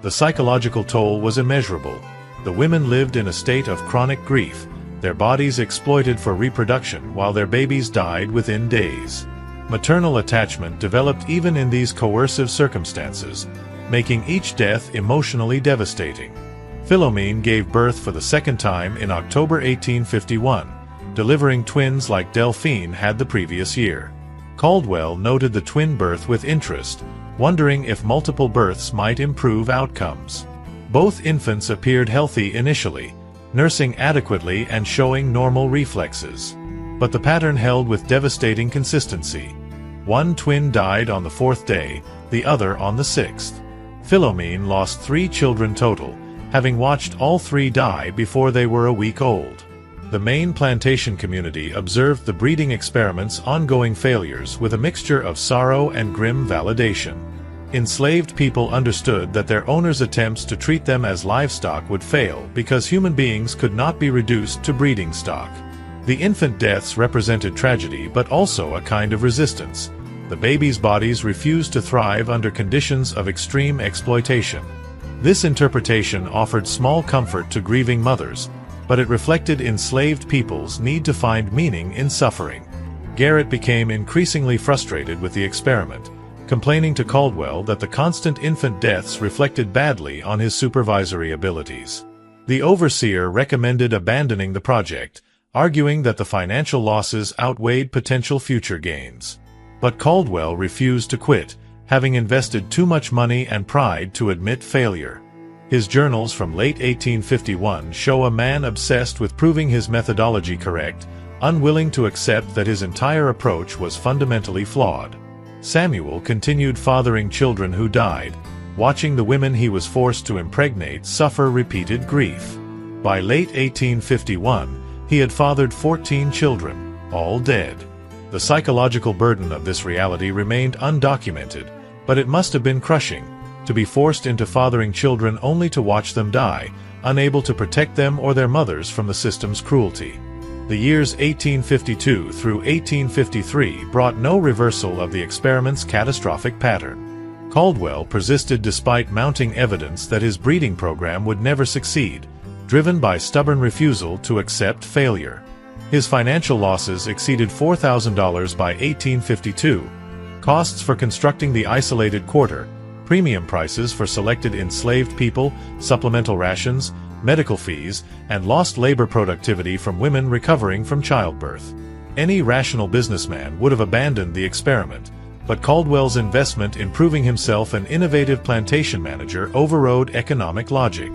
The psychological toll was immeasurable. The women lived in a state of chronic grief, their bodies exploited for reproduction while their babies died within days. Maternal attachment developed even in these coercive circumstances, making each death emotionally devastating. Philomene gave birth for the second time in October 1851, delivering twins like Delphine had the previous year. Caldwell noted the twin birth with interest, wondering if multiple births might improve outcomes. Both infants appeared healthy initially, nursing adequately and showing normal reflexes. But the pattern held with devastating consistency. One twin died on the 4th day, the other on the 6th. Philomene lost 3 children total, having watched all 3 die before they were a week old. The Maine plantation community observed the breeding experiment's ongoing failures with a mixture of sorrow and grim validation. Enslaved people understood that their owners' attempts to treat them as livestock would fail because human beings could not be reduced to breeding stock. The infant deaths represented tragedy but also a kind of resistance. The babies' bodies refused to thrive under conditions of extreme exploitation. This interpretation offered small comfort to grieving mothers, but it reflected enslaved people's need to find meaning in suffering. Garrett became increasingly frustrated with the experiment, complaining to Caldwell that the constant infant deaths reflected badly on his supervisory abilities. The overseer recommended abandoning the project, arguing that the financial losses outweighed potential future gains. But Caldwell refused to quit, having invested too much money and pride to admit failure. His journals from late 1851 show a man obsessed with proving his methodology correct, unwilling to accept that his entire approach was fundamentally flawed. Samuel continued fathering children who died, watching the women he was forced to impregnate suffer repeated grief. By late 1851, he had fathered 14 children, all dead. The psychological burden of this reality remained undocumented, but it must have been crushing, to be forced into fathering children only to watch them die, unable to protect them or their mothers from the system's cruelty. The years 1852 through 1853 brought no reversal of the experiment's catastrophic pattern. Caldwell persisted despite mounting evidence that his breeding program would never succeed, driven by stubborn refusal to accept failure. His financial losses exceeded $4,000 by 1852. Costs for constructing the isolated quarter, premium prices for selected enslaved people, supplemental rations, medical fees, and lost labor productivity from women recovering from childbirth. Any rational businessman would have abandoned the experiment, but Caldwell's investment in proving himself an innovative plantation manager overrode economic logic.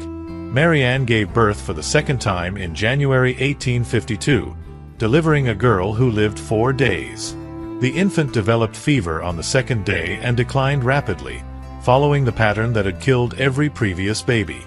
Mary Ann gave birth for the second time in January 1852, delivering a girl who lived 4 days. The infant developed fever on the second day and declined rapidly, following the pattern that had killed every previous baby.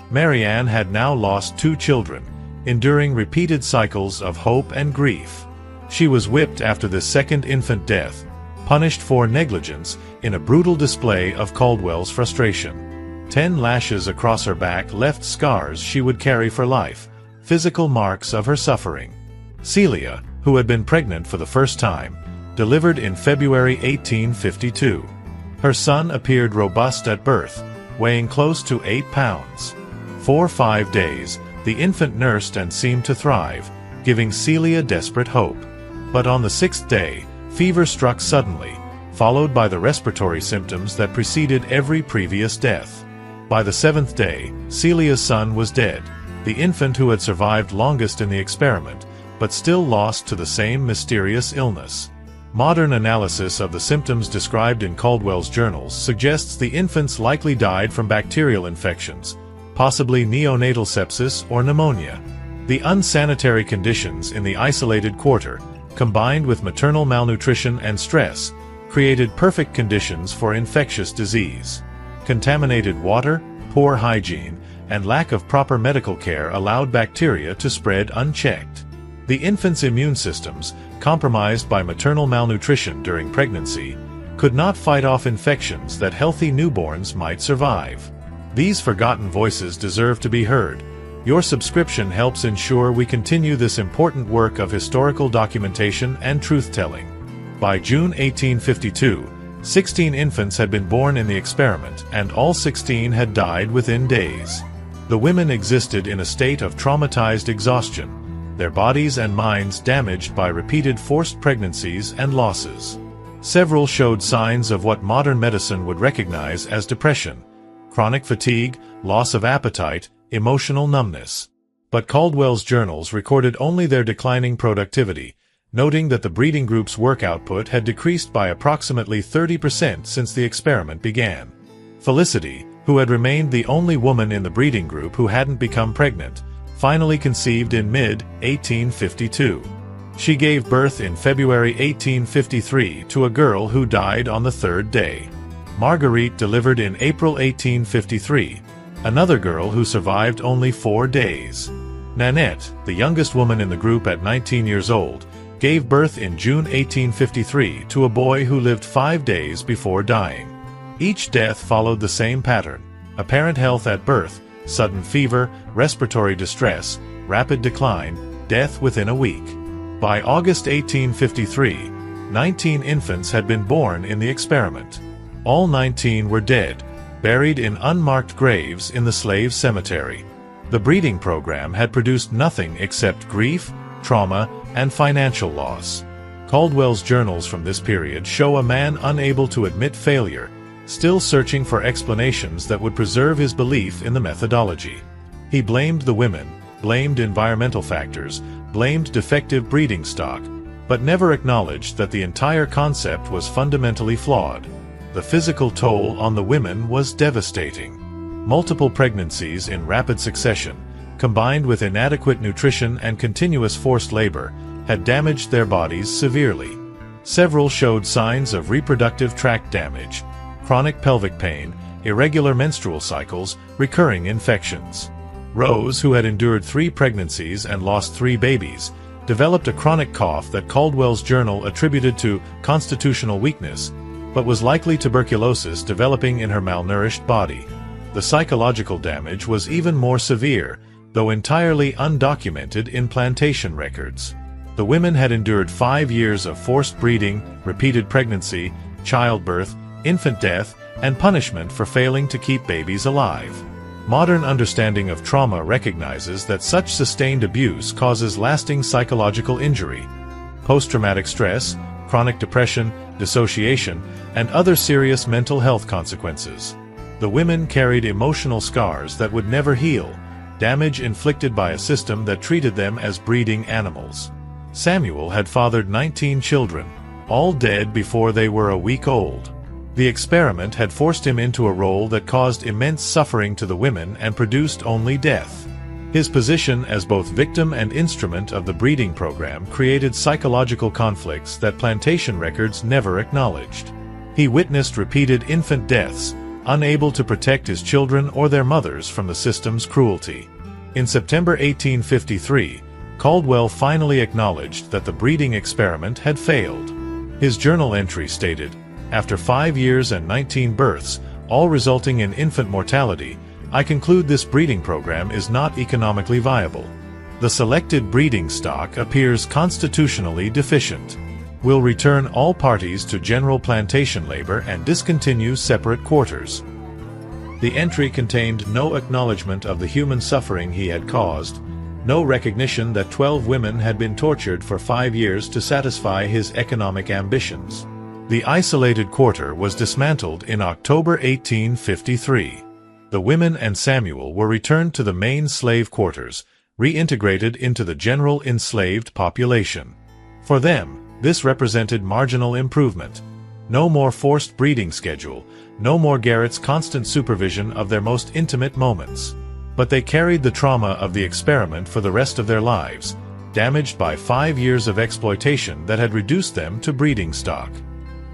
Mary Ann had now lost 2 children, enduring repeated cycles of hope and grief. She was whipped after this second infant death, punished for negligence in a brutal display of Caldwell's frustration. 10 lashes across her back left scars she would carry for life, physical marks of her suffering. Celia, who had been pregnant for the first time, delivered in February 1852. Her son appeared robust at birth, weighing close to 8 pounds. For 5 days, the infant nursed and seemed to thrive, giving Celia desperate hope. But on the 6th day, fever struck suddenly, followed by the respiratory symptoms that preceded every previous death. By the 7th day, Celia's son was dead, the infant who had survived longest in the experiment, but still lost to the same mysterious illness. Modern analysis of the symptoms described in Caldwell's journals suggests the infants likely died from bacterial infections, possibly neonatal sepsis or pneumonia. The unsanitary conditions in the isolated quarter, combined with maternal malnutrition and stress, created perfect conditions for infectious disease. Contaminated water, poor hygiene, and lack of proper medical care allowed bacteria to spread unchecked. The infant's immune systems, compromised by maternal malnutrition during pregnancy, could not fight off infections that healthy newborns might survive. These forgotten voices deserve to be heard. Your subscription helps ensure we continue this important work of historical documentation and truth-telling. By June 1852, 16 infants had been born in the experiment, and all 16 had died within days. The women existed in a state of traumatized exhaustion, their bodies and minds damaged by repeated forced pregnancies and losses. Several showed signs of what modern medicine would recognize as depression, chronic fatigue, loss of appetite, emotional numbness. But Caldwell's journals recorded only their declining productivity, noting that the breeding group's work output had decreased by approximately 30% since the experiment began. Felicity, who had remained the only woman in the breeding group who hadn't become pregnant, finally conceived in mid-1852. She gave birth in February 1853 to a girl who died on the 3rd day. Marguerite delivered in April 1853, another girl who survived only 4 days. Nanette, the youngest woman in the group at 19 years old, gave birth in June 1853 to a boy who lived 5 days before dying. Each death followed the same pattern: apparent health at birth, sudden fever, respiratory distress, rapid decline, death within a week. By August 1853, 19 infants had been born in the experiment. All 19 were dead, buried in unmarked graves in the slave cemetery. The breeding program had produced nothing except grief, trauma, and financial loss. Caldwell's journals from this period show a man unable to admit failure, still searching for explanations that would preserve his belief in the methodology. He blamed the women, blamed environmental factors, blamed defective breeding stock, but never acknowledged that the entire concept was fundamentally flawed. The physical toll on the women was devastating. Multiple pregnancies in rapid succession, combined with inadequate nutrition and continuous forced labor, had damaged their bodies severely. Several showed signs of reproductive tract damage, chronic pelvic pain, irregular menstrual cycles, recurring infections. Rose, who had endured 3 pregnancies and lost 3 babies, developed a chronic cough that Caldwell's journal attributed to constitutional weakness, but was likely tuberculosis developing in her malnourished body. The psychological damage was even more severe, though entirely undocumented in plantation records. The women had endured 5 years of forced breeding, repeated pregnancy, childbirth, infant death, and punishment for failing to keep babies alive. Modern understanding of trauma recognizes that such sustained abuse causes lasting psychological injury. Post-traumatic stress, chronic depression, dissociation, and other serious mental health consequences. The women carried emotional scars that would never heal, damage inflicted by a system that treated them as breeding animals. Samuel had fathered 19 children, all dead before they were a week old. The experiment had forced him into a role that caused immense suffering to the women and produced only death. His position as both victim and instrument of the breeding program created psychological conflicts that plantation records never acknowledged. He witnessed repeated infant deaths, unable to protect his children or their mothers from the system's cruelty. In September 1853, Caldwell finally acknowledged that the breeding experiment had failed. His journal entry stated, "After 5 years and 19 births, all resulting in infant mortality, I conclude this breeding program is not economically viable. The selected breeding stock appears constitutionally deficient. Will return all parties to general plantation labor and discontinue separate quarters." The entry contained no acknowledgement of the human suffering he had caused, no recognition that 12 women had been tortured for 5 years to satisfy his economic ambitions. The isolated quarter was dismantled in October 1853. The women and Samuel were returned to the main slave quarters, reintegrated into the general enslaved population. For them, this represented marginal improvement. No more forced breeding schedule, no more Garrett's constant supervision of their most intimate moments. But they carried the trauma of the experiment for the rest of their lives, damaged by 5 years of exploitation that had reduced them to breeding stock.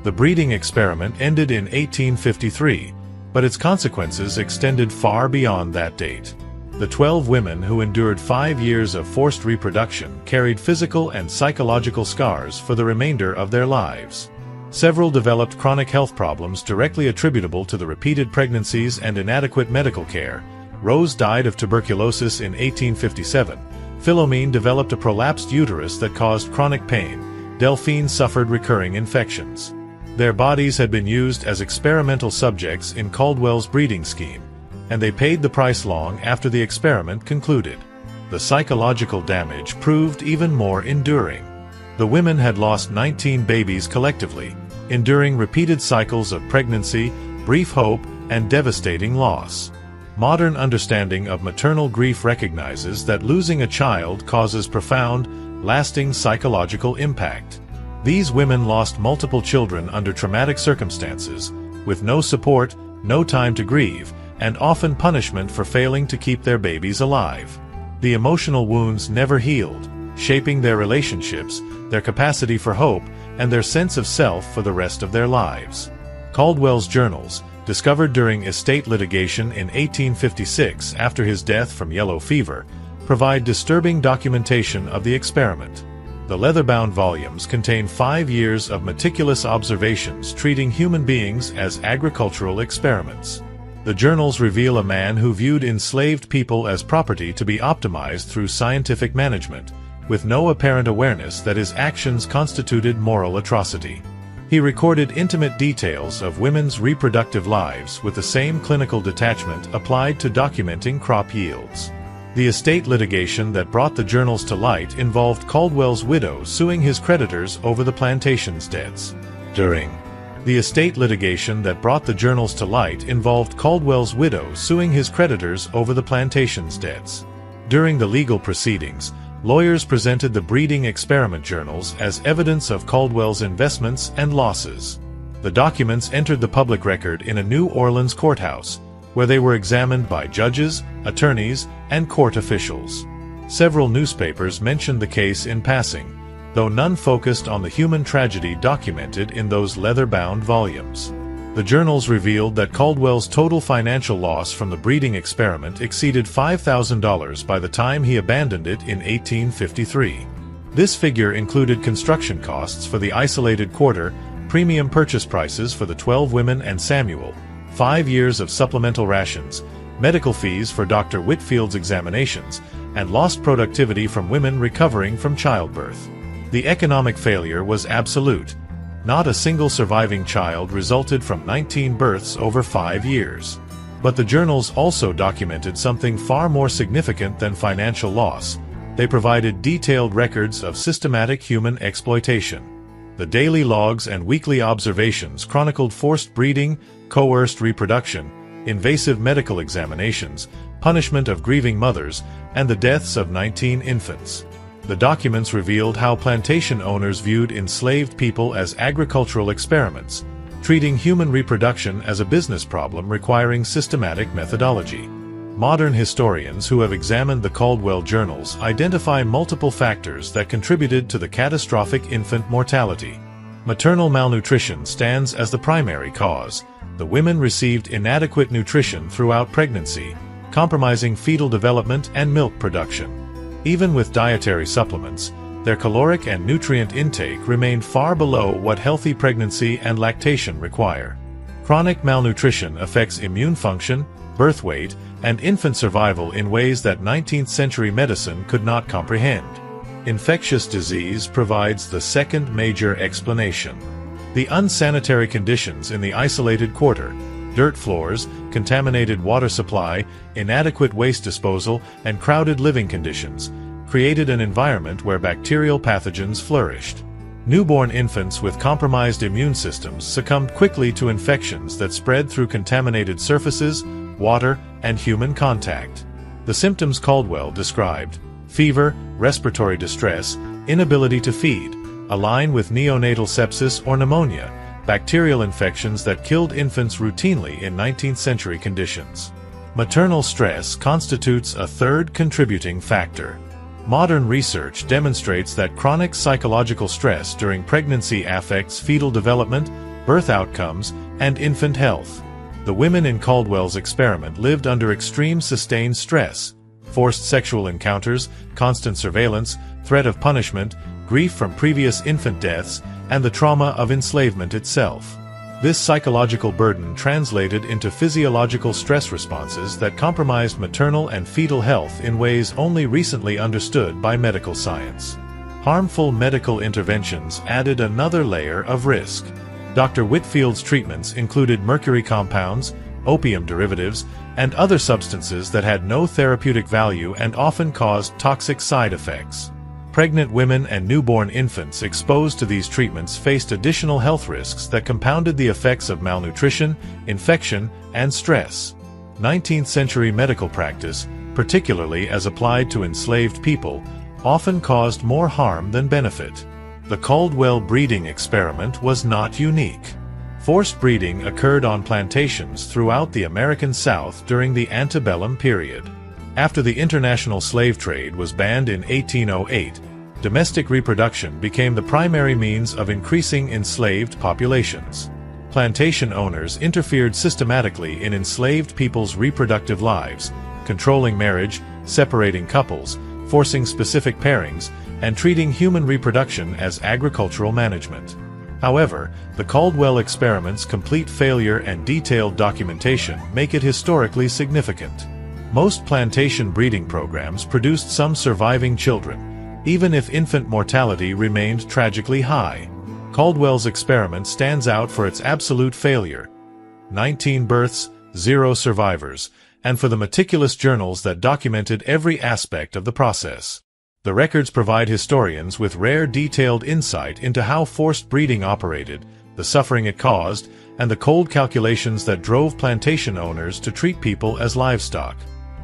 The breeding experiment ended in 1853, but its consequences extended far beyond that date. The 12 women who endured 5 years of forced reproduction carried physical and psychological scars for the remainder of their lives. Several developed chronic health problems directly attributable to the repeated pregnancies and inadequate medical care. Rose died of tuberculosis in 1857. Philomene developed a prolapsed uterus that caused chronic pain. Delphine suffered recurring infections. Their bodies had been used as experimental subjects in Caldwell's breeding scheme, and they paid the price long after the experiment concluded. The psychological damage proved even more enduring. The women had lost 19 babies collectively, enduring repeated cycles of pregnancy, brief hope, and devastating loss. Modern understanding of maternal grief recognizes that losing a child causes profound, lasting psychological impact. These women lost multiple children under traumatic circumstances, with no support, no time to grieve, and often punishment for failing to keep their babies alive. The emotional wounds never healed, shaping their relationships, their capacity for hope, and their sense of self for the rest of their lives. Caldwell's journals, discovered during estate litigation in 1856 after his death from yellow fever, provide disturbing documentation of the experiment. The leather-bound volumes contain 5 years of meticulous observations treating human beings as agricultural experiments. The journals reveal a man who viewed enslaved people as property to be optimized through scientific management, with no apparent awareness that his actions constituted moral atrocity. He recorded intimate details of women's reproductive lives with the same clinical detachment applied to documenting crop yields. The estate litigation that brought the journals to light involved Caldwell's widow suing his creditors over the plantation's debts. The estate litigation that brought the journals to light involved Caldwell's widow suing his creditors over the plantation's debts. During the legal proceedings, lawyers presented the breeding experiment journals as evidence of Caldwell's investments and losses. The documents entered the public record in a New Orleans courthouse, where they were examined by judges, attorneys, and court officials. Several newspapers mentioned the case in passing, though none focused on the human tragedy documented in those leather-bound volumes. The journals revealed that Caldwell's total financial loss from the breeding experiment exceeded $5,000 by the time he abandoned it in 1853. This figure included construction costs for the isolated quarter, premium purchase prices for the 12 women and Samuel, 5 years of supplemental rations, medical fees for Dr. Whitfield's examinations, and lost productivity from women recovering from childbirth. The economic failure was absolute. Not a single surviving child resulted from 19 births over 5 years. But the journals also documented something far more significant than financial loss. They provided detailed records of systematic human exploitation. The daily logs and weekly observations chronicled forced breeding, coerced reproduction, invasive medical examinations, punishment of grieving mothers, and the deaths of 19 infants. The documents revealed how plantation owners viewed enslaved people as agricultural experiments, treating human reproduction as a business problem requiring systematic methodology. Modern historians who have examined the Caldwell journals identify multiple factors that contributed to the catastrophic infant mortality. Maternal malnutrition stands as the primary cause. The women received inadequate nutrition throughout pregnancy, compromising fetal development and milk production. Even with dietary supplements, their caloric and nutrient intake remained far below what healthy pregnancy and lactation require. Chronic malnutrition affects immune function, birth weight, and infant survival in ways that 19th-century medicine could not comprehend. Infectious disease provides the second major explanation. The unsanitary conditions in the isolated quarter, dirt floors, contaminated water supply, inadequate waste disposal, and crowded living conditions, created an environment where bacterial pathogens flourished. Newborn infants with compromised immune systems succumbed quickly to infections that spread through contaminated surfaces, water, and human contact. The symptoms Caldwell described, fever, respiratory distress, inability to feed, align with neonatal sepsis or pneumonia, bacterial infections that killed infants routinely in 19th-century conditions. Maternal stress constitutes a third contributing factor. Modern research demonstrates that chronic psychological stress during pregnancy affects fetal development, birth outcomes, and infant health. The women in Caldwell's experiment lived under extreme sustained stress, forced sexual encounters, constant surveillance, threat of punishment, grief from previous infant deaths, and the trauma of enslavement itself. This psychological burden translated into physiological stress responses that compromised maternal and fetal health in ways only recently understood by medical science. Harmful medical interventions added another layer of risk. Dr. Whitfield's treatments included mercury compounds, opium derivatives, and other substances that had no therapeutic value and often caused toxic side effects. Pregnant women and newborn infants exposed to these treatments faced additional health risks that compounded the effects of malnutrition, infection, and stress. 19th-century medical practice, particularly as applied to enslaved people, often caused more harm than benefit. The Caldwell breeding experiment was not unique. Forced breeding occurred on plantations throughout the American South during the antebellum period. After the international slave trade was banned in 1808, domestic reproduction became the primary means of increasing enslaved populations. Plantation owners interfered systematically in enslaved people's reproductive lives, controlling marriage, separating couples, forcing specific pairings, and treating human reproduction as agricultural management. However, the Caldwell experiment's complete failure and detailed documentation make it historically significant. Most plantation breeding programs produced some surviving children, even if infant mortality remained tragically high. Caldwell's experiment stands out for its absolute failure. 19 births, 0 survivors, and for the meticulous journals that documented every aspect of the process. The records provide historians with rare detailed insight into how forced breeding operated, the suffering it caused, and the cold calculations that drove plantation owners to treat people as livestock.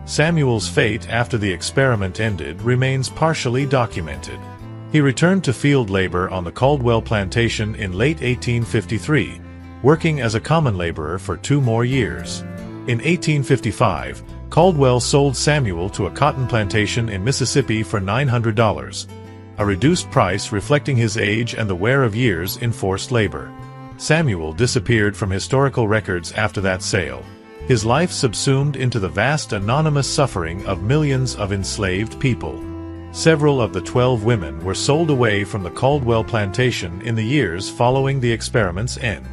Samuel's fate after the experiment ended remains partially documented. He returned to field labor on the Caldwell plantation in late 1853, working as a common laborer for 2 more years. In 1855, Caldwell sold Samuel to a cotton plantation in Mississippi for $900, a reduced price reflecting his age and the wear of years in forced labor. Samuel disappeared from historical records after that sale, his life subsumed into the vast anonymous suffering of millions of enslaved people. Several of the 12 women were sold away from the Caldwell plantation in the years following the experiment's end.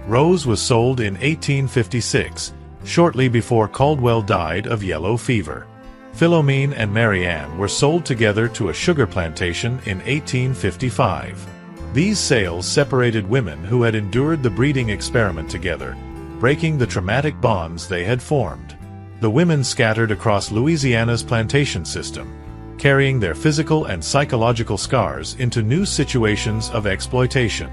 Rose was sold in 1856, shortly before Caldwell died of yellow fever. Philomene and Mary Ann were sold together to a sugar plantation in 1855. These sales separated women who had endured the breeding experiment together, breaking the traumatic bonds they had formed. The women scattered across Louisiana's plantation system, carrying their physical and psychological scars into new situations of exploitation.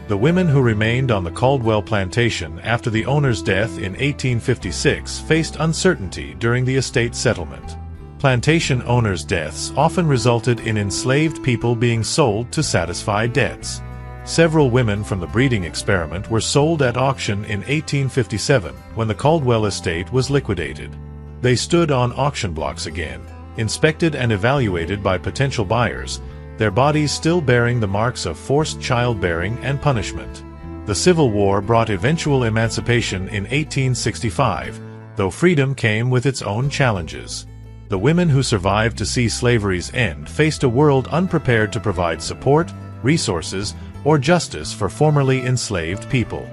The women who remained on the Caldwell plantation after the owner's death in 1856 faced uncertainty during the estate settlement. Plantation owners' deaths often resulted in enslaved people being sold to satisfy debts. Several women from the breeding experiment were sold at auction in 1857 when the Caldwell estate was liquidated. They stood on auction blocks again, inspected and evaluated by potential buyers, their bodies still bearing the marks of forced childbearing and punishment. The Civil War brought eventual emancipation in 1865, though freedom came with its own challenges. The women who survived to see slavery's end faced a world unprepared to provide support, resources, or justice for formerly enslaved people.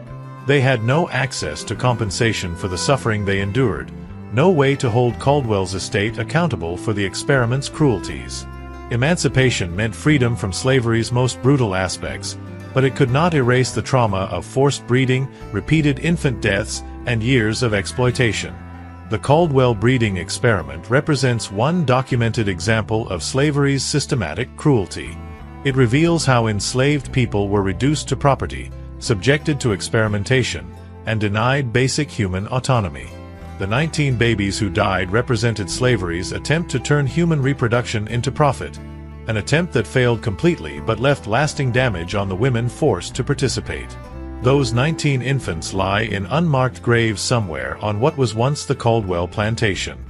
They had no access to compensation for the suffering they endured, no way to hold Caldwell's estate accountable for the experiment's cruelties. Emancipation meant freedom from slavery's most brutal aspects, but it could not erase the trauma of forced breeding, repeated infant deaths, and years of exploitation. The Caldwell breeding experiment represents one documented example of slavery's systematic cruelty. It reveals how enslaved people were reduced to property, subjected to experimentation, and denied basic human autonomy. The 19 babies who died represented slavery's attempt to turn human reproduction into profit, an attempt that failed completely but left lasting damage on the women forced to participate. Those 19 infants lie in unmarked graves somewhere on what was once the Caldwell plantation.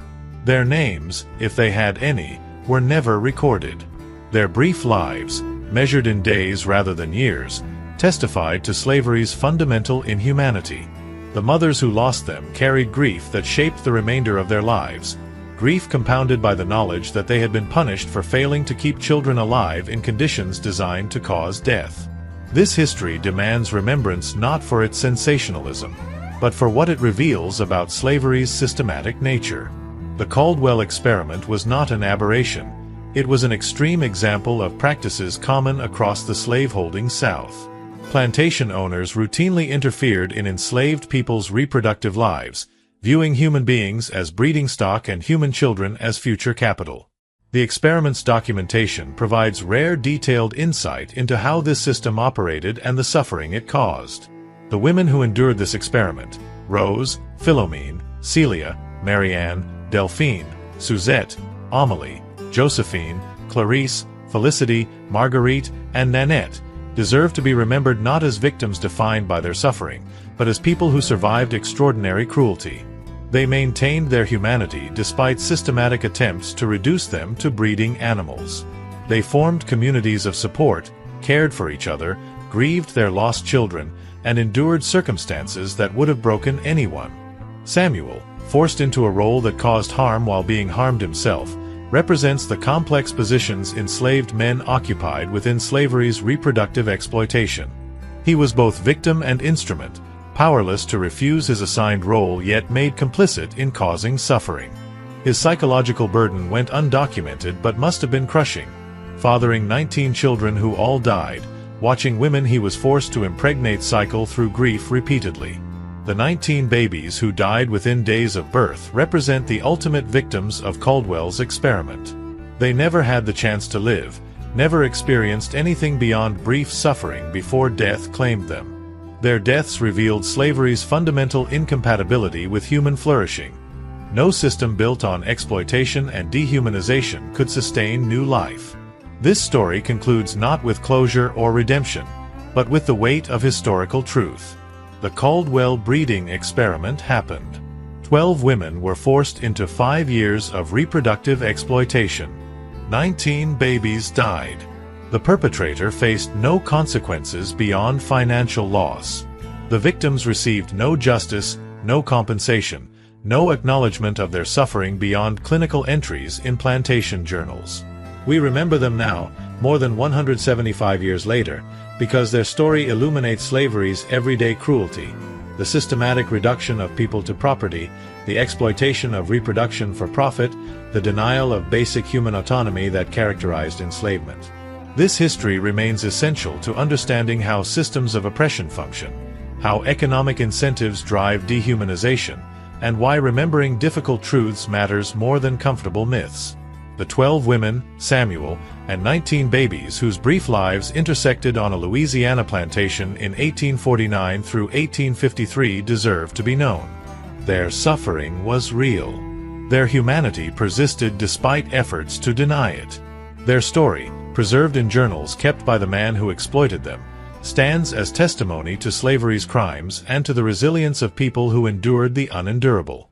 Their names, if they had any, were never recorded. Their brief lives, measured in days rather than years, testified to slavery's fundamental inhumanity. The mothers who lost them carried grief that shaped the remainder of their lives, grief compounded by the knowledge that they had been punished for failing to keep children alive in conditions designed to cause death. This history demands remembrance not for its sensationalism, but for what it reveals about slavery's systematic nature. The Caldwell experiment was not an aberration. It was an extreme example of practices common across the slaveholding South. Plantation owners routinely interfered in enslaved people's reproductive lives, viewing human beings as breeding stock and human children as future capital. The experiment's documentation provides rare detailed insight into how this system operated and the suffering it caused. The women who endured this experiment, Rose, Philomene, Celia, Mary Ann, Delphine, Suzette, Amelie, Josephine, Clarice, Felicity, Marguerite, and Nanette, deserve to be remembered not as victims defined by their suffering, but as people who survived extraordinary cruelty. They maintained their humanity despite systematic attempts to reduce them to breeding animals. They formed communities of support, cared for each other, grieved their lost children, and endured circumstances that would have broken anyone. Samuel, forced into a role that caused harm while being harmed himself, represents the complex positions enslaved men occupied within slavery's reproductive exploitation. He was both victim and instrument, powerless to refuse his assigned role yet made complicit in causing suffering. His psychological burden went undocumented but must have been crushing, fathering 19 children who all died, watching women he was forced to impregnate cycle through grief repeatedly. The 19 babies who died within days of birth represent the ultimate victims of Caldwell's experiment. They never had the chance to live, never experienced anything beyond brief suffering before death claimed them. Their deaths revealed slavery's fundamental incompatibility with human flourishing. No system built on exploitation and dehumanization could sustain new life. This story concludes not with closure or redemption, but with the weight of historical truth. The Caldwell breeding experiment happened. 12 women were forced into 5 years of reproductive exploitation. 19 babies died. The perpetrator faced no consequences beyond financial loss. The victims received no justice, no compensation, no acknowledgement of their suffering beyond clinical entries in plantation journals. We remember them now, more than 175 years later, because their story illuminates slavery's everyday cruelty, the systematic reduction of people to property, the exploitation of reproduction for profit, the denial of basic human autonomy that characterized enslavement. This history remains essential to understanding how systems of oppression function, how economic incentives drive dehumanization, and why remembering difficult truths matters more than comfortable myths. The 12 women, Samuel, and 19 babies whose brief lives intersected on a Louisiana plantation in 1849 through 1853 deserve to be known. Their suffering was real. Their humanity persisted despite efforts to deny it. Their story, preserved in journals kept by the man who exploited them, stands as testimony to slavery's crimes and to the resilience of people who endured the unendurable.